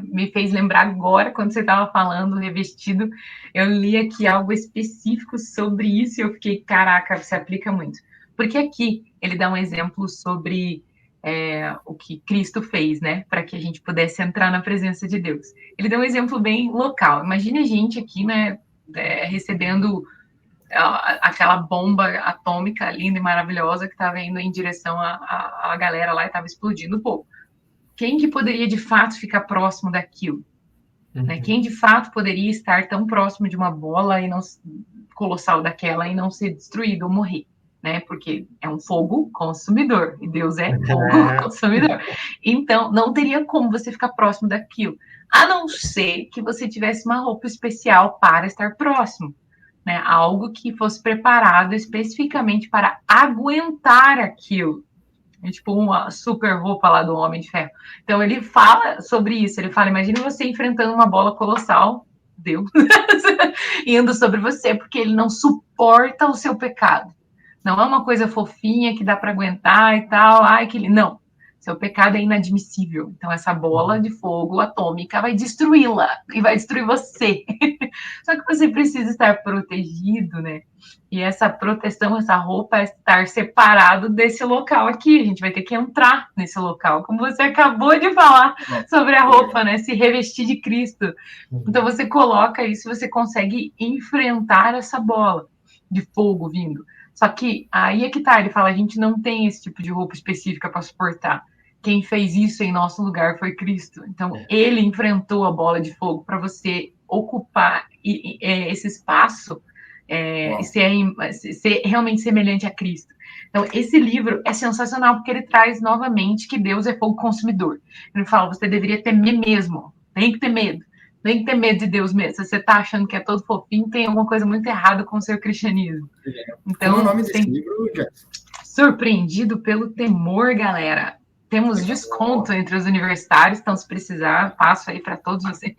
Me fez lembrar agora, quando você estava falando, revestido, eu li aqui algo específico sobre isso e eu fiquei, caraca, se aplica muito. Porque aqui ele dá um exemplo sobre o que Cristo fez, né, para que a gente pudesse entrar na presença de Deus. Ele deu um exemplo bem local. Imagine a gente aqui, né, recebendo aquela bomba atômica linda e maravilhosa que estava indo em direção à galera lá e estava explodindo o povo. Quem que poderia, de fato, ficar próximo daquilo? Né? Quem, de fato, poderia estar tão próximo de uma bola e não colossal daquela e não ser destruído ou morrer? Né? Porque é um fogo consumidor, e Deus é fogo consumidor. Então, não teria como você ficar próximo daquilo, a não ser que você tivesse uma roupa especial para estar próximo, né? Algo que fosse preparado especificamente para aguentar aquilo. É tipo uma super roupa lá do Homem de Ferro. Então, ele fala sobre isso, ele fala, imagine você enfrentando uma bola colossal, Deus, indo sobre você, porque ele não suporta o seu pecado. Não é uma coisa fofinha que dá para aguentar e tal. Ai, que não. Seu pecado é inadmissível. Então, essa bola de fogo atômica vai destruí-la e vai destruir você. Só que você precisa estar protegido, né? E essa proteção, essa roupa, é estar separado desse local aqui. A gente vai ter que entrar nesse local, como você acabou de falar sobre a roupa, né? Se revestir de Cristo. Então, você coloca isso, você consegue enfrentar essa bola de fogo vindo. Só que aí é que tá, ele fala, a gente não tem esse tipo de roupa específica para suportar. Quem fez isso em nosso lugar foi Cristo. Então, ele enfrentou a bola de fogo para você ocupar esse espaço e ser realmente semelhante a Cristo. Então, esse livro é sensacional, porque ele traz novamente que Deus é fogo consumidor. Ele fala, você deveria temer mesmo, tem que ter medo. Tem que ter medo de Deus mesmo. Se você está achando que é todo fofinho, tem alguma coisa muito errada com o seu cristianismo. Então, qual é o nome desse livro, Jackson? Surpreendido pelo Temor, galera. Temos desconto entre os universitários, então se precisar, passo aí para todos vocês.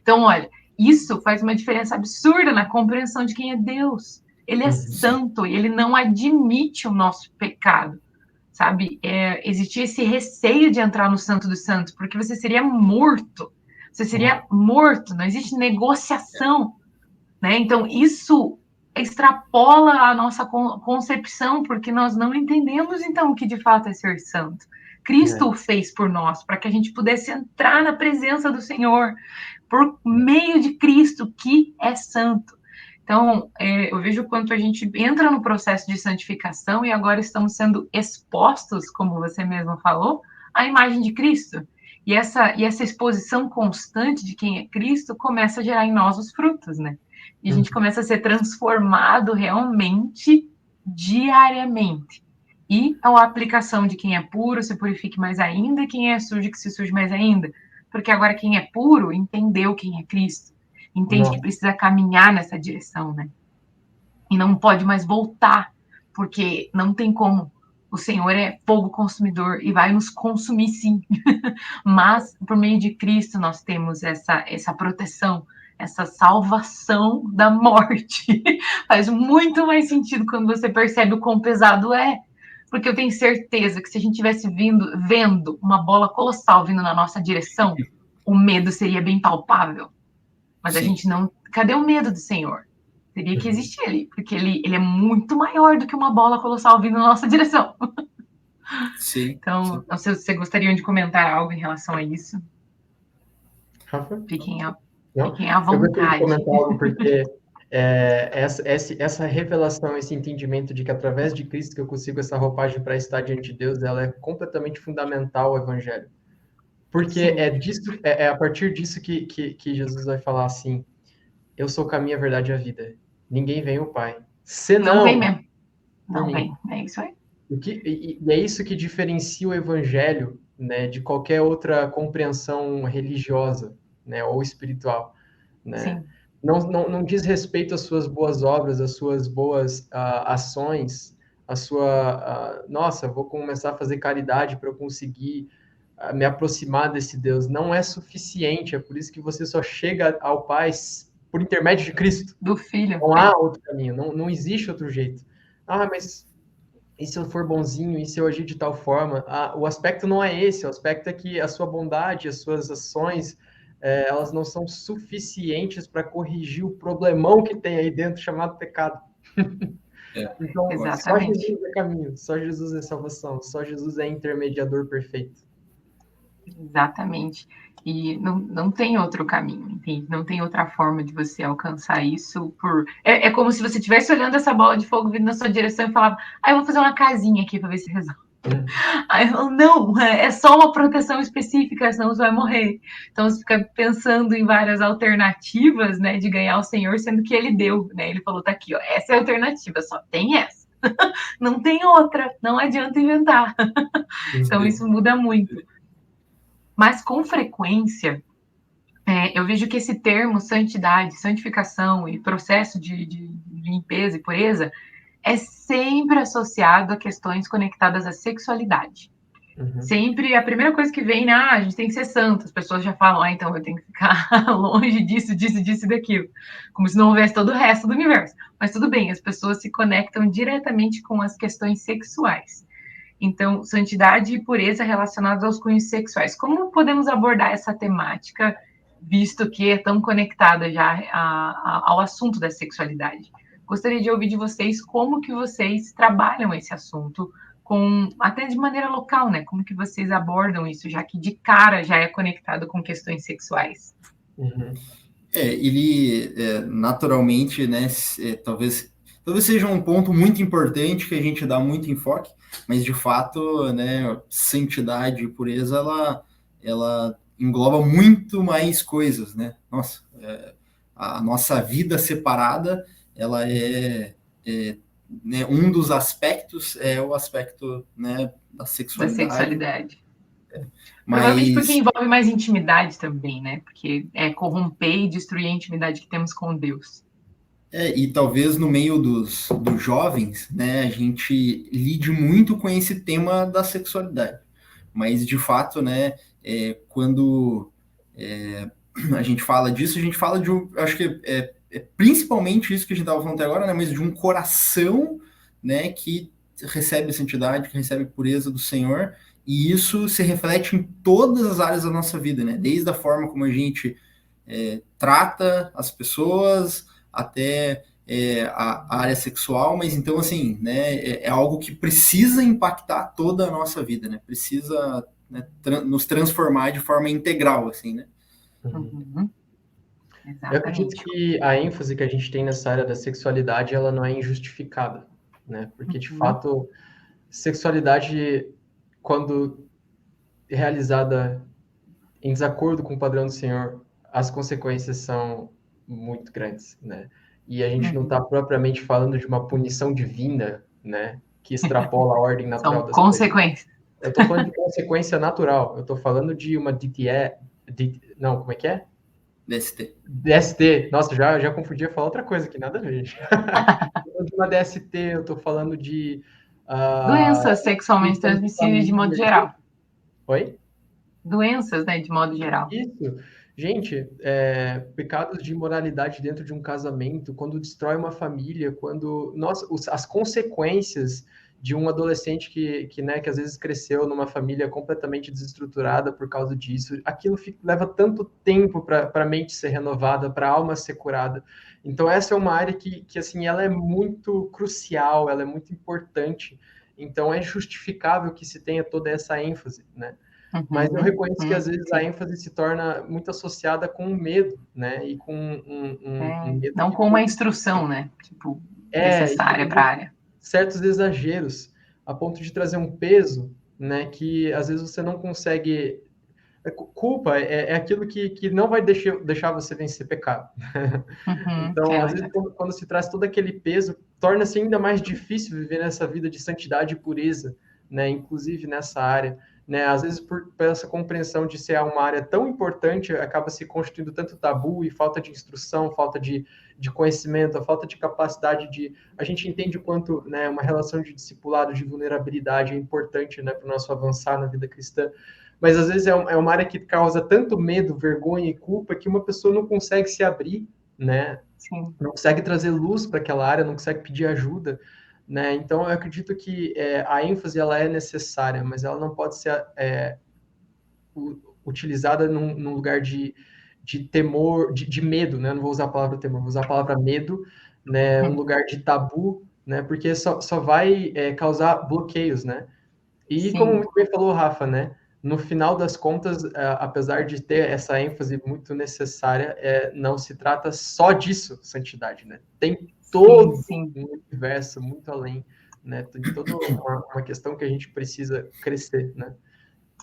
Então, olha, isso faz uma diferença absurda na compreensão de quem é Deus. Ele é santo e ele não admite o nosso pecado, sabe? Existia esse receio de entrar no Santo dos Santos, porque você seria morto. Você seria morto, não existe negociação, né? Então, isso extrapola a nossa concepção, porque nós não entendemos, então, o que de fato é ser santo. Cristo o fez por nós, para que a gente pudesse entrar na presença do Senhor, por meio de Cristo, que é santo. Então, eu vejo o quanto a gente entra no processo de santificação e agora estamos sendo expostos, como você mesmo falou, à imagem de Cristo. E essa exposição constante de quem é Cristo começa a gerar em nós os frutos, né? E a gente começa a ser transformado realmente diariamente. E a aplicação de quem é puro se purifique mais ainda, quem é sujo que se suje mais ainda. Porque agora quem é puro entendeu quem é Cristo. Entende que precisa caminhar nessa direção, né? E não pode mais voltar, porque não tem como. O Senhor é fogo consumidor e vai nos consumir, sim. Mas, por meio de Cristo, nós temos essa proteção, essa salvação da morte. Faz muito mais sentido quando você percebe o quão pesado é. Porque eu tenho certeza que se a gente tivesse vendo uma bola colossal vindo na nossa direção, o medo seria bem palpável. Mas a gente não... Cadê o medo do Senhor? Teria que existir ali, porque ele é muito maior do que uma bola colossal vindo na nossa direção. Sim. Então, não sei se você gostaria de comentar algo em relação a isso. Rafa? Fiquem à vontade. Eu gostaria de comentar algo, porque essa revelação, esse entendimento de que através de Cristo que eu consigo essa roupagem para estar diante de Deus, ela é completamente fundamental ao Evangelho. Porque é a partir disso que Jesus vai falar assim: eu sou o caminho, a verdade e a vida. Ninguém vem ao Pai. Senão... Não vem mesmo. Não vem. É isso aí. E é isso que diferencia o Evangelho, né, de qualquer outra compreensão religiosa, né, ou espiritual. Né? Sim. Não diz respeito às suas boas obras, às suas boas ações, a sua... nossa, vou começar a fazer caridade para eu conseguir me aproximar desse Deus. Não é suficiente, é por isso que você só chega ao Pai por intermédio de Cristo. Do Filho. Não há outro caminho, não existe outro jeito. Mas e se eu for bonzinho, e se eu agir de tal forma? O aspecto não é esse, o aspecto é que a sua bondade, as suas ações, elas não são suficientes para corrigir o problemão que tem aí dentro chamado pecado. Então, exatamente. Só Jesus é caminho, só Jesus é salvação, só Jesus é intermediador perfeito. Exatamente. E não tem outro caminho, entende? Não tem outra forma de você alcançar isso. É como se você estivesse olhando essa bola de fogo vindo na sua direção e falava: eu vou fazer uma casinha aqui para ver se resolve. Aí eu, não, é só uma proteção específica, senão você vai morrer. Então você fica pensando em várias alternativas, né, de ganhar o Senhor, sendo que ele deu, né? Ele falou: tá aqui, ó, essa é a alternativa, só tem essa. Não tem outra, não adianta inventar. Então isso muda muito. Mas, com frequência, eu vejo que esse termo santidade, santificação e processo de limpeza e pureza é sempre associado a questões conectadas à sexualidade. Sempre a primeira coisa que vem, né? A gente tem que ser santo. As pessoas já falam: então eu tenho que ficar longe disso e daquilo. Como se não houvesse todo o resto do universo. Mas tudo bem, as pessoas se conectam diretamente com as questões sexuais. Então, santidade e pureza relacionados aos cunhos sexuais. Como podemos abordar essa temática, visto que é tão conectada já ao assunto da sexualidade? Gostaria de ouvir de vocês como que vocês trabalham esse assunto, até de maneira local, né? Como que vocês abordam isso, já que de cara já é conectado com questões sexuais? Ele naturalmente, né, talvez seja um ponto muito importante que a gente dá muito enfoque, mas de fato, né, santidade e pureza, ela engloba muito mais coisas, né? Nossa, a nossa vida separada, ela né, um dos aspectos é o aspecto, né, da sexualidade. Provavelmente porque envolve mais intimidade também, né? Porque é corromper e destruir a intimidade que temos com Deus. E talvez no meio dos jovens, né, a gente lide muito com esse tema da sexualidade. Mas, de fato, né, quando a gente fala disso, a gente fala de acho que principalmente isso que a gente estava falando até agora, né, mas de um coração, né, que recebe a santidade, que recebe a pureza do Senhor, e isso se reflete em todas as áreas da nossa vida, né, desde a forma como a gente trata as pessoas, até a área sexual, mas então, assim, né, é algo que precisa impactar toda a nossa vida, né? Precisa, né, nos transformar de forma integral, assim, né? Uhum. Eu acredito Exatamente. que a ênfase que a gente tem nessa área da sexualidade, ela não é injustificada, né? Porque, de Uhum. fato, sexualidade, quando realizada em desacordo com o padrão do Senhor, as consequências são muito grandes, né? E a gente não está Uhum. propriamente falando de uma punição divina, né? Que extrapola a ordem natural São das coisas. consequências. Eu estou falando de consequência natural. Eu estou falando de uma não, como é que é? DST. DST. Nossa, já confundi a falar outra coisa que nada a ver. Eu tô falando de uma DST, eu estou falando de Doenças sexualmente questão de transmissíveis de modo família. geral. Oi? Doenças, né, de modo geral. Isso. Gente, pecados de imoralidade dentro de um casamento, quando destrói uma família, quando... Nossa, as consequências de um adolescente que às vezes cresceu numa família completamente desestruturada por causa disso, aquilo leva tanto tempo para a mente ser renovada, para a alma ser curada. Então, essa é uma área que, assim, ela é muito crucial, ela é muito importante. Então, é justificável que se tenha toda essa ênfase, né? Mas eu reconheço que às vezes a Sim. ênfase se torna muito associada com o medo, né? E com um medo Não que com uma instrução, né, tipo, e necessária para a com área. certos exageros, a ponto de trazer um peso, né? Que às vezes você não consegue. Culpa é aquilo que não vai deixar você vencer pecado. Então, às vezes, Verdade. quando se traz todo aquele peso, torna-se ainda mais difícil viver nessa vida de santidade e pureza, né? Inclusive nessa área. Né? Às vezes, por essa compreensão de ser uma área tão importante, acaba se constituindo tanto tabu e falta de instrução, falta de conhecimento, a falta de capacidade de... A gente entende o quanto, né, uma relação de discipulado, de vulnerabilidade é importante, né, para o nosso avançar na vida cristã. Mas, às vezes, é uma área que causa tanto medo, vergonha e culpa que uma pessoa não consegue se abrir, né? Sim. Não consegue trazer luz para aquela área, não consegue pedir ajuda, né? Então, eu acredito que a ênfase ela é necessária, mas ela não pode ser utilizada num lugar de temor, de medo, né? Não vou usar a palavra temor, vou usar a palavra medo, né? Um lugar de tabu, né? Porque só vai causar bloqueios, né? E como Sim. muito bem falou o Rafa, né? No final das contas, apesar de ter essa ênfase muito necessária, não se trata só disso, santidade, né? Tem todo Sim. um universo muito além, né? Tem toda uma questão que a gente precisa crescer, né?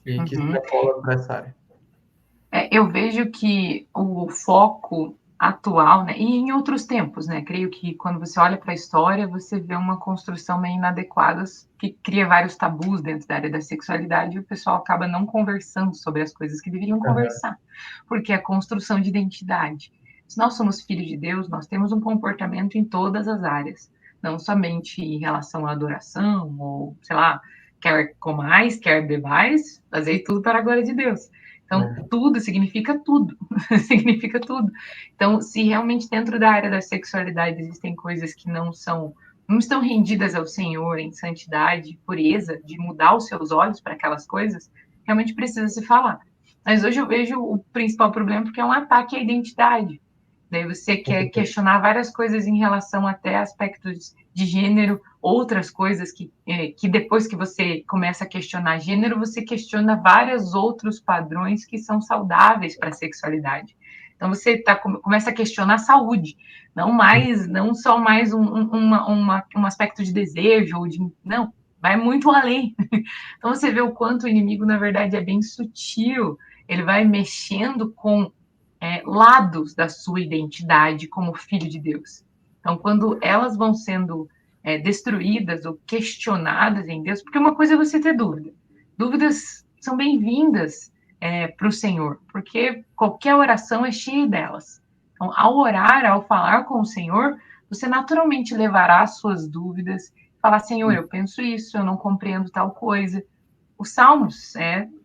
E que extrapola para essa área. Eu vejo que o foco atual, né, e em outros tempos, né, creio que quando você olha para a história, você vê uma construção meio inadequada que cria vários tabus dentro da área da sexualidade e o pessoal acaba não conversando sobre as coisas que deveriam conversar, porque é a construção de identidade. Se nós somos filhos de Deus, nós temos um comportamento em todas as áreas, não somente em relação à adoração, ou, sei lá, quer comais, quer bebais, fazei tudo para a glória de Deus. Então, tudo significa tudo. Significa tudo. Então, se realmente dentro da área da sexualidade existem coisas que não estão rendidas ao Senhor em santidade, pureza, de mudar os seus olhos para aquelas coisas, realmente precisa se falar. Mas hoje eu vejo o principal problema porque é um ataque à identidade. Daí você quer questionar várias coisas em relação até aspectos de gênero, outras coisas que depois que você começa a questionar gênero, você questiona vários outros padrões que são saudáveis para a sexualidade. Então você começa a questionar a saúde, não só mais um aspecto de desejo ou não, vai muito além. Então você vê o quanto o inimigo na verdade é bem sutil. Ele vai mexendo com lados da sua identidade como filho de Deus. Então, quando elas vão sendo destruídas ou questionadas em Deus, porque uma coisa é você ter dúvida. Dúvidas são bem-vindas para o Senhor, porque qualquer oração é cheia delas. Então, ao orar, ao falar com o Senhor, você naturalmente levará as suas dúvidas, falar, Senhor, eu penso isso, eu não compreendo tal coisa. Os Salmos,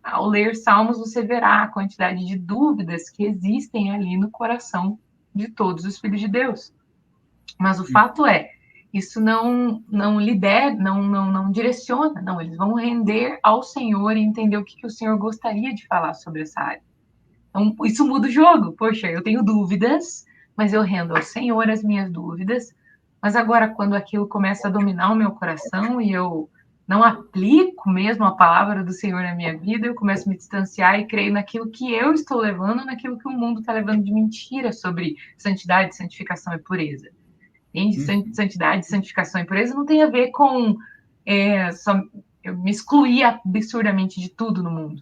ao ler Salmos, você verá a quantidade de dúvidas que existem ali no coração de todos os filhos de Deus. Mas o fato isso não lidera, não direciona, não, eles vão render ao Senhor e entender o que o Senhor gostaria de falar sobre essa área. Então, isso muda o jogo. Poxa, eu tenho dúvidas, mas eu rendo ao Senhor as minhas dúvidas, Mas agora, quando aquilo começa a dominar o meu coração e eu não aplico mesmo a palavra do Senhor na minha vida, eu começo a me distanciar e creio naquilo que eu estou levando, naquilo que o mundo está levando de mentira sobre santidade, santificação e pureza. Santidade, santificação e pureza não tem a ver com só eu me excluir absurdamente de tudo no mundo.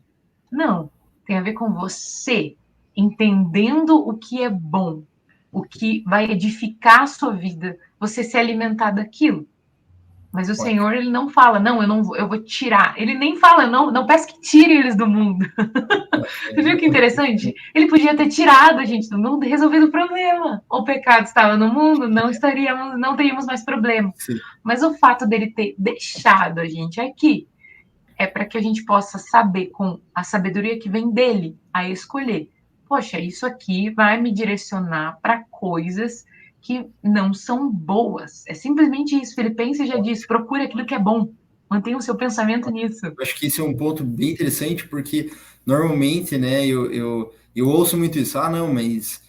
Não, tem a ver com você entendendo o que é bom, o que vai edificar a sua vida, você se alimentar daquilo. Mas o Senhor, ele não fala, não, eu vou tirar. Ele nem fala, não peço que tire eles do mundo. Você viu que interessante? Ele podia ter tirado a gente do mundo e resolvido o problema. O pecado estava no mundo, não teríamos mais problema. Sim. Mas o fato dele ter deixado a gente aqui é para que a gente possa saber, com a sabedoria que vem dele, a escolher. Poxa, isso aqui vai me direcionar para coisas que não são boas. É simplesmente isso. Filipenses já diz, procure aquilo que é bom. Mantenha o seu pensamento nisso. Eu acho que esse é um ponto bem interessante, porque normalmente, né, eu ouço muito isso. Ah, não, mas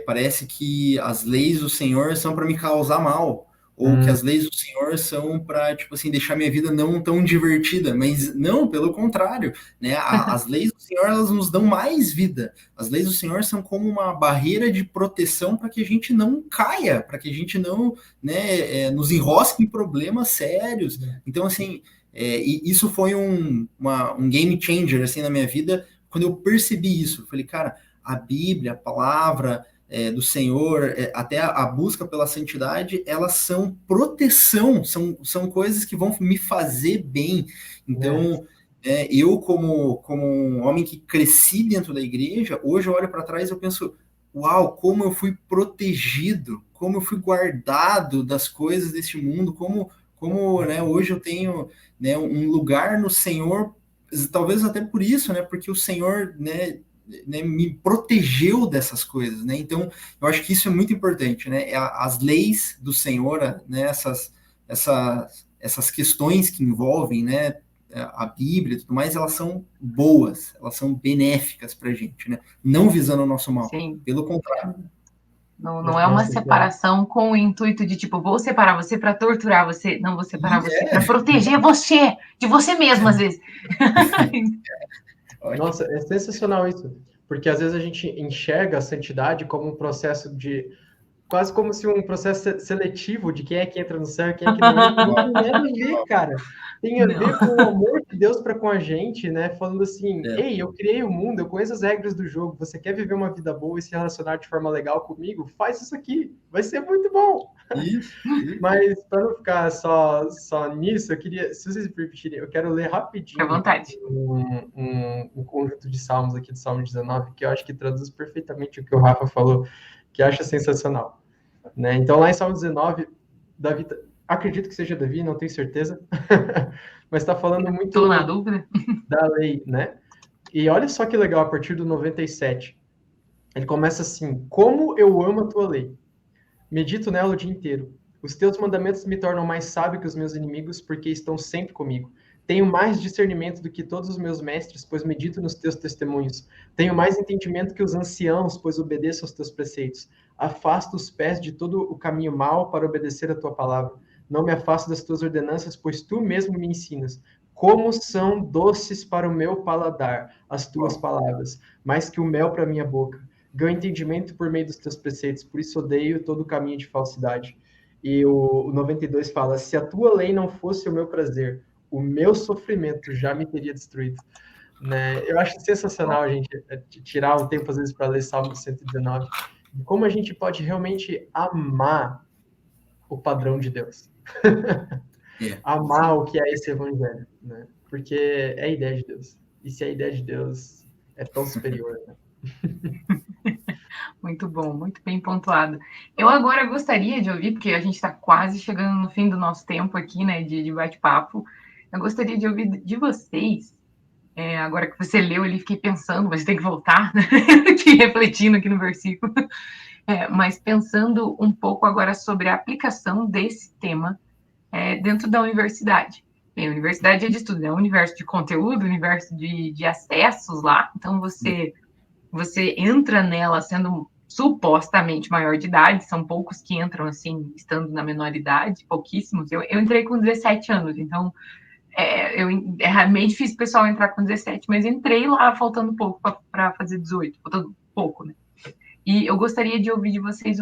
parece que as leis do Senhor são para me causar mal. Ou que as leis do Senhor são para, tipo assim, deixar minha vida não tão divertida. Mas não, pelo contrário, né? As leis do Senhor, elas nos dão mais vida. As leis do Senhor são como uma barreira de proteção para que a gente não caia, para que a gente não, né, nos enrosque em problemas sérios. Então, assim, e isso foi um game changer, assim, na minha vida, quando eu percebi isso. Eu falei, cara, a Bíblia, a palavra do Senhor, até a busca pela santidade, elas são proteção, são coisas que vão me fazer bem. Então, eu, como um homem que cresci dentro da igreja, hoje eu olho para trás e eu penso, uau, como eu fui protegido, como eu fui guardado das coisas deste mundo, como né, hoje eu tenho, né, um lugar no Senhor, talvez até por isso, né, porque o Senhor, né, me protegeu dessas coisas, né? Então, eu acho que isso é muito importante, né? As leis do Senhor, né? Essas questões que envolvem, né, a Bíblia e tudo mais, elas são boas, elas são benéficas para a gente, né? Não visando o nosso mal, Sim. Pelo contrário. Não é uma separação com o intuito de, tipo, vou separar você para torturar você. Não, vou separar você para proteger você, de você mesmo, às vezes. Nossa, é sensacional isso. Porque às vezes a gente enxerga a santidade como um processo de... Quase como se um processo seletivo de quem é que entra no céu e quem é que não entra. Não tem nada a ver, cara. Tem a ver com o amor de Deus para com a gente, né? Falando assim, ei, eu criei o mundo, eu conheço as regras do jogo, você quer viver uma vida boa e se relacionar de forma legal comigo? Faz isso aqui, vai ser muito bom. Isso. Mas para não ficar só nisso, eu queria, se vocês me permitirem, eu quero ler rapidinho à vontade. um conjunto de salmos aqui do Salmo 19, que eu acho que traduz perfeitamente o que o Rafa falou, que acha sensacional. Né? Então, lá em Salmo 19, Davi, acredito que seja Davi, não tenho certeza, mas está falando muito Estou na dúvida. Da lei, né? E olha só que legal, a partir do 97, ele começa assim, como eu amo a tua lei, medito nela o dia inteiro, os teus mandamentos me tornam mais sábio que os meus inimigos, porque estão sempre comigo. Tenho mais discernimento do que todos os meus mestres, pois medito nos teus testemunhos. Tenho mais entendimento que os anciãos, pois obedeço aos teus preceitos. Afasta os pés de todo o caminho mau para obedecer a tua palavra. Não me afasto das tuas ordenanças, pois tu mesmo me ensinas. Como são doces para o meu paladar as tuas palavras, mais que o mel para a minha boca. Ganho entendimento por meio dos teus preceitos, por isso odeio todo o caminho de falsidade. E o 92 fala, se a tua lei não fosse o meu prazer, o meu sofrimento já me teria destruído. Né? Eu acho sensacional a gente tirar um tempo, às vezes, para ler Salmo 119. Como a gente pode realmente amar o padrão de Deus. Amar o que é esse evangelho. Né? Porque é a ideia de Deus. E se a ideia de Deus é tão superior, né? Muito bom, muito bem pontuado. Eu agora gostaria de ouvir, porque a gente está quase chegando no fim do nosso tempo aqui, né, de bate-papo. Eu gostaria de ouvir de vocês, agora que você leu ali, fiquei pensando, mas tem que voltar, né? Fiquei refletindo aqui no versículo, mas pensando um pouco agora sobre a aplicação desse tema dentro da universidade. Bem, a universidade é de estudo, é um universo de conteúdo, universo de acessos lá, então você entra nela sendo supostamente maior de idade, são poucos que entram assim, estando na menoridade, pouquíssimos. Eu entrei com 17 anos, então é meio difícil o pessoal entrar com 17, mas entrei lá faltando pouco para fazer 18, faltando pouco, né? E eu gostaria de ouvir de vocês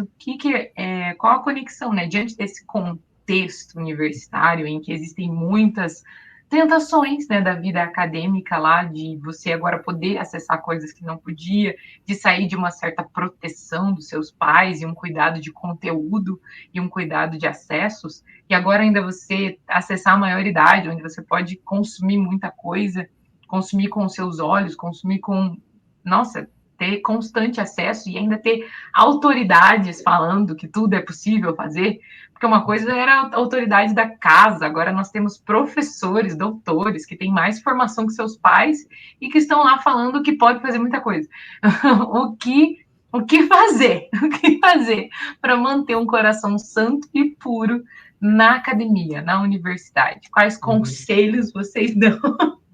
qual a conexão, né, diante desse contexto universitário em que existem muitas tentações, né, da vida acadêmica lá, de você agora poder acessar coisas que não podia, de sair de uma certa proteção dos seus pais e um cuidado de conteúdo e um cuidado de acessos, e agora ainda você acessar a maioridade, onde você pode consumir muita coisa, consumir com os seus olhos, consumir com, nossa, ter constante acesso e ainda ter autoridades falando que tudo é possível fazer, porque uma coisa era a autoridade da casa, agora nós temos professores, doutores, que têm mais formação que seus pais e que estão lá falando que pode fazer muita coisa. O que fazer? O que fazer para manter um coração santo e puro na academia, na universidade? Quais conselhos vocês dão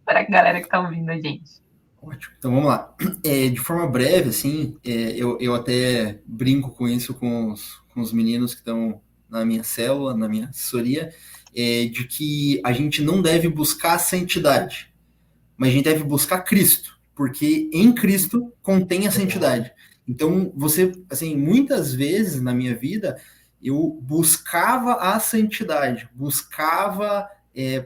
para a galera que está ouvindo a gente? Ótimo. Então vamos lá. De forma breve, assim, eu até brinco com isso com os meninos que estão na minha célula, na minha assessoria, de que a gente não deve buscar a santidade, mas a gente deve buscar Cristo, porque em Cristo contém a santidade. Então, assim, muitas vezes na minha vida, eu buscava a santidade, buscava,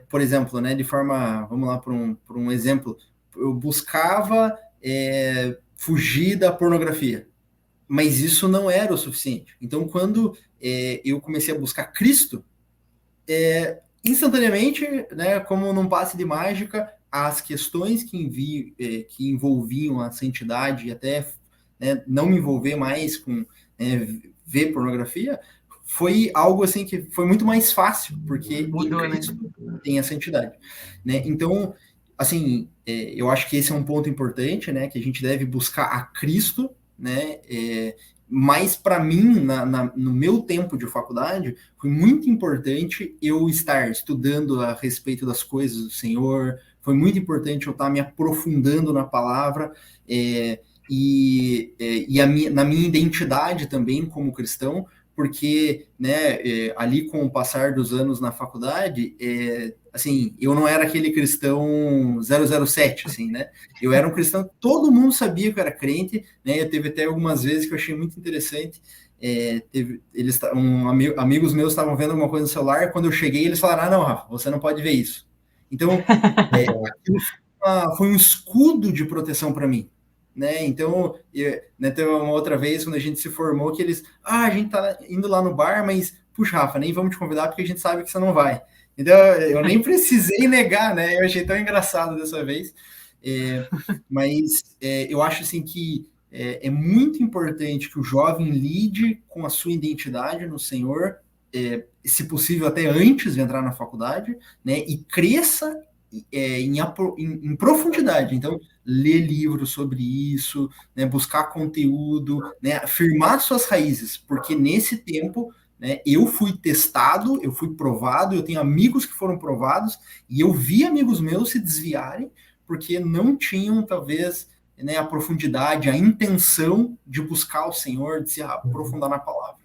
por exemplo, né, de forma, vamos lá para um exemplo, eu buscava fugir da pornografia, mas isso não era o suficiente. Então, quando eu comecei a buscar Cristo, instantaneamente, né, como num passe de mágica, as questões que envolviam a santidade e até, né, não me envolver mais com ver pornografia, foi algo assim que foi muito mais fácil, porque Mudou, em Cristo tem a santidade, né? Então, assim, eu acho que esse é um ponto importante, né? Que a gente deve buscar a Cristo, né? Mas para mim, no meu tempo de faculdade, foi muito importante eu estar estudando a respeito das coisas do Senhor, foi muito importante eu estar me aprofundando na palavra, na minha identidade também como cristão, porque, né, ali com o passar dos anos na faculdade, assim, eu não era aquele cristão 007, assim, né? Eu era um cristão, todo mundo sabia que eu era crente, né? Eu teve até algumas vezes que eu achei muito interessante. Amigos meus estavam vendo alguma coisa no celular, quando eu cheguei, eles falaram: ah, não, Rafa, você não pode ver isso. Então, aquilo foi um escudo de proteção para mim. Né? Então, né, teve uma outra vez, quando a gente se formou, que eles, a gente tá indo lá no bar, mas, puxa, Rafa, nem vamos te convidar porque a gente sabe que você não vai. Então, eu nem precisei negar, né? Eu achei tão engraçado dessa vez. Mas eu acho, assim, que é muito importante que o jovem lide com a sua identidade no Senhor, se possível até antes de entrar na faculdade, né? E cresça em profundidade. Então, ler livros sobre isso, né, buscar conteúdo, né, afirmar suas raízes, porque nesse tempo, né, eu fui testado, eu fui provado, eu tenho amigos que foram provados, e eu vi amigos meus se desviarem porque não tinham, talvez, né, a profundidade, a intenção de buscar o Senhor, de se aprofundar na palavra.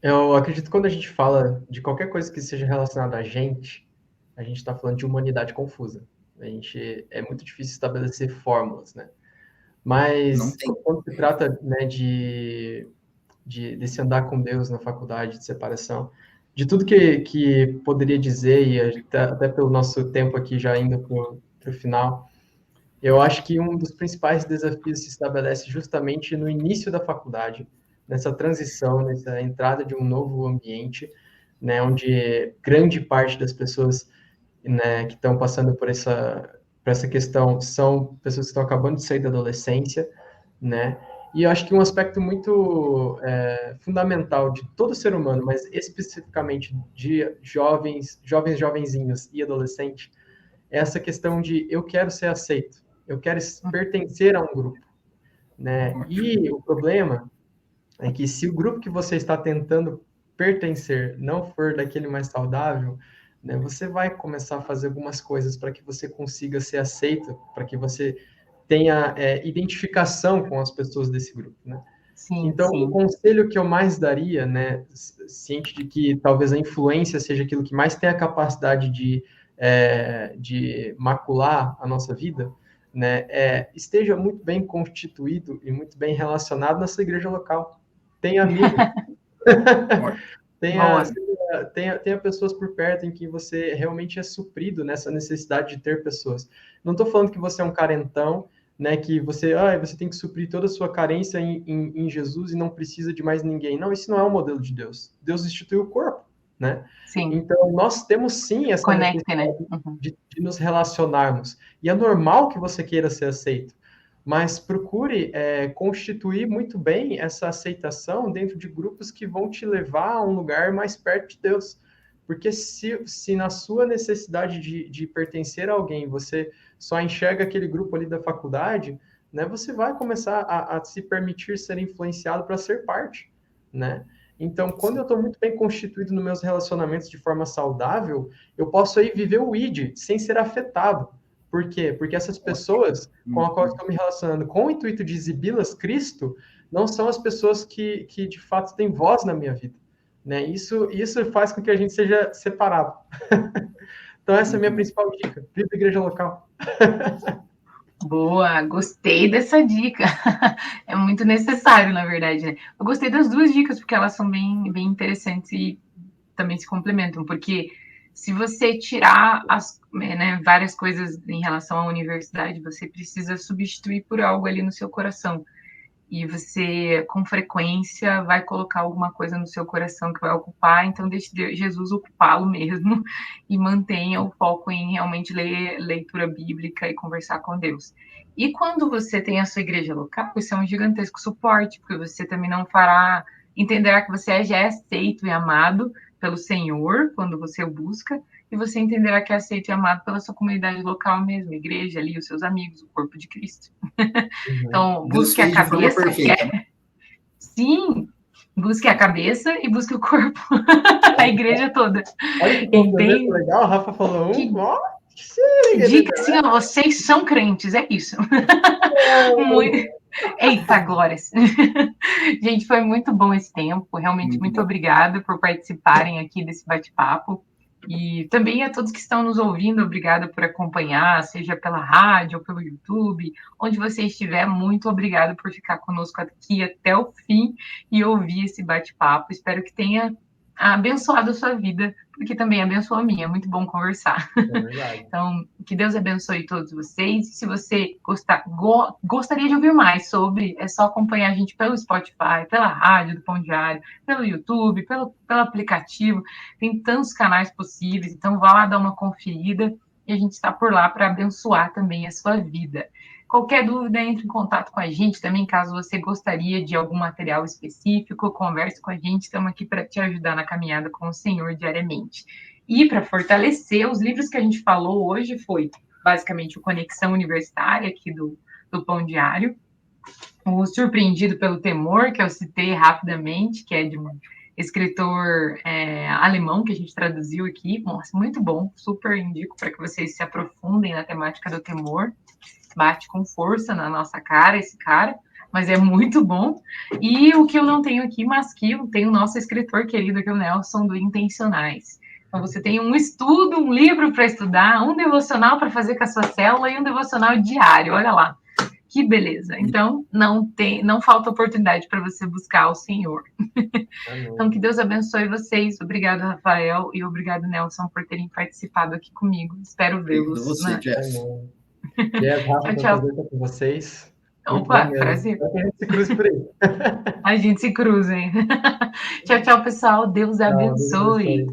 Eu acredito que quando a gente fala de qualquer coisa que seja relacionada a gente está falando de humanidade confusa. É muito difícil estabelecer fórmulas, né? Mas quando se trata, né, desse andar com Deus na faculdade, de separação, de tudo que poderia dizer, e até pelo nosso tempo aqui já indo para o final, eu acho que um dos principais desafios se estabelece justamente no início da faculdade, nessa transição, nessa entrada de um novo ambiente, né, onde grande parte das pessoas, né, que estão passando por essa questão são pessoas que estão acabando de sair da adolescência, né? E eu acho que um aspecto muito fundamental de todo ser humano, mas especificamente de jovenzinhos e adolescentes, é essa questão de eu quero ser aceito, eu quero pertencer a um grupo, né? E o problema é que se o grupo que você está tentando pertencer não for daquele mais saudável, né, você vai começar a fazer algumas coisas para que você consiga ser aceito, para que você tenha identificação com as pessoas desse grupo, né? Sim, então, sim. O conselho que eu mais daria, né, ciente de que talvez a influência seja aquilo que mais tem a capacidade de macular a nossa vida, né, esteja muito bem constituído e muito bem relacionado na sua igreja local. Tenha amigos. tenha pessoas por perto em que você realmente é suprido nessa necessidade de ter pessoas. Não estou falando que você é um carentão, né, que você tem que suprir toda a sua carência em Jesus e não precisa de mais ninguém. Não, isso não é o modelo de Deus. Deus instituiu o corpo, né? Sim. Então, nós temos sim essa necessidade de nos relacionarmos. E é normal que você queira ser aceito, mas procure constituir muito bem essa aceitação dentro de grupos que vão te levar a um lugar mais perto de Deus. Porque se na sua necessidade de pertencer a alguém, você só enxerga aquele grupo ali da faculdade, né, você vai começar a se permitir ser influenciado para ser parte, né? Então, quando eu estou muito bem constituído nos meus relacionamentos de forma saudável, eu posso aí viver o ID sem ser afetado. Por quê? Porque essas pessoas com as quais eu estou me relacionando com o intuito de exibi-las Cristo, não são as pessoas que de fato têm voz na minha vida, né? Isso faz com que a gente seja separado. Então, essa é a minha principal dica. Viva a igreja local. Boa, gostei dessa dica. É muito necessário, na verdade, né? Eu gostei das duas dicas, porque elas são bem, bem interessantes e também se complementam, porque se você tirar várias coisas em relação à universidade, você precisa substituir por algo ali no seu coração. E você, com frequência, vai colocar alguma coisa no seu coração que vai ocupar, então deixe Jesus ocupá-lo mesmo e mantenha o foco em realmente ler leitura bíblica e conversar com Deus. E quando você tem a sua igreja local, isso é um gigantesco suporte, porque você também não entenderá que você já é aceito e amado pelo Senhor, quando você o busca, e você entenderá que é aceito e amado pela sua comunidade local mesmo, a igreja ali, os seus amigos, o corpo de Cristo. Então, busque a cabeça. Sim, busque a cabeça e busque o corpo. A igreja toda. Olha que complemento legal, a Rafa falou dica assim, ó, vocês são crentes, é isso. Eita, glórias. Gente, foi muito bom esse tempo. Realmente, muito obrigada por participarem aqui desse bate-papo. E também a todos que estão nos ouvindo, obrigada por acompanhar, seja pela rádio ou pelo YouTube, onde você estiver, muito obrigada por ficar conosco aqui até o fim e ouvir esse bate-papo. Espero que tenha abençoado a sua vida, porque também abençoou a minha. É muito bom conversar. Então, que Deus abençoe todos vocês. Se você gostaria de ouvir mais sobre, é só acompanhar a gente pelo Spotify, pela rádio do Pão Diário, pelo YouTube, pelo aplicativo. Tem tantos canais possíveis, então vá lá dar uma conferida e a gente está por lá para abençoar também a sua vida. Qualquer dúvida, entre em contato com a gente também, caso você gostaria de algum material específico, converse com a gente, estamos aqui para te ajudar na caminhada com o Senhor diariamente. E para fortalecer, os livros que a gente falou hoje foi basicamente o Conexão Universitária, aqui do Pão Diário, o Surpreendido pelo Temor, que eu citei rapidamente, que é de um escritor alemão que a gente traduziu aqui. Nossa, muito bom, super indico para que vocês se aprofundem na temática do temor. Bate com força na nossa cara esse cara, mas é muito bom. E o que eu não tenho aqui, mas que eu tenho o nosso escritor querido, que é o Nelson, do Intencionais. Então, você tem um estudo, um livro para estudar, um devocional para fazer com a sua célula e um devocional diário, olha lá. Que beleza. Então, não falta oportunidade para você buscar o Senhor. Então, que Deus abençoe vocês. Obrigado, Rafael, e obrigado, Nelson, por terem participado aqui comigo. Espero vê-los. Você, Jeff. Rafa, tchau. Prazer estar com vocês. Opa, prazer. A gente se cruza por aí. A gente se cruza, hein? Tchau, tchau, pessoal. Deus abençoe.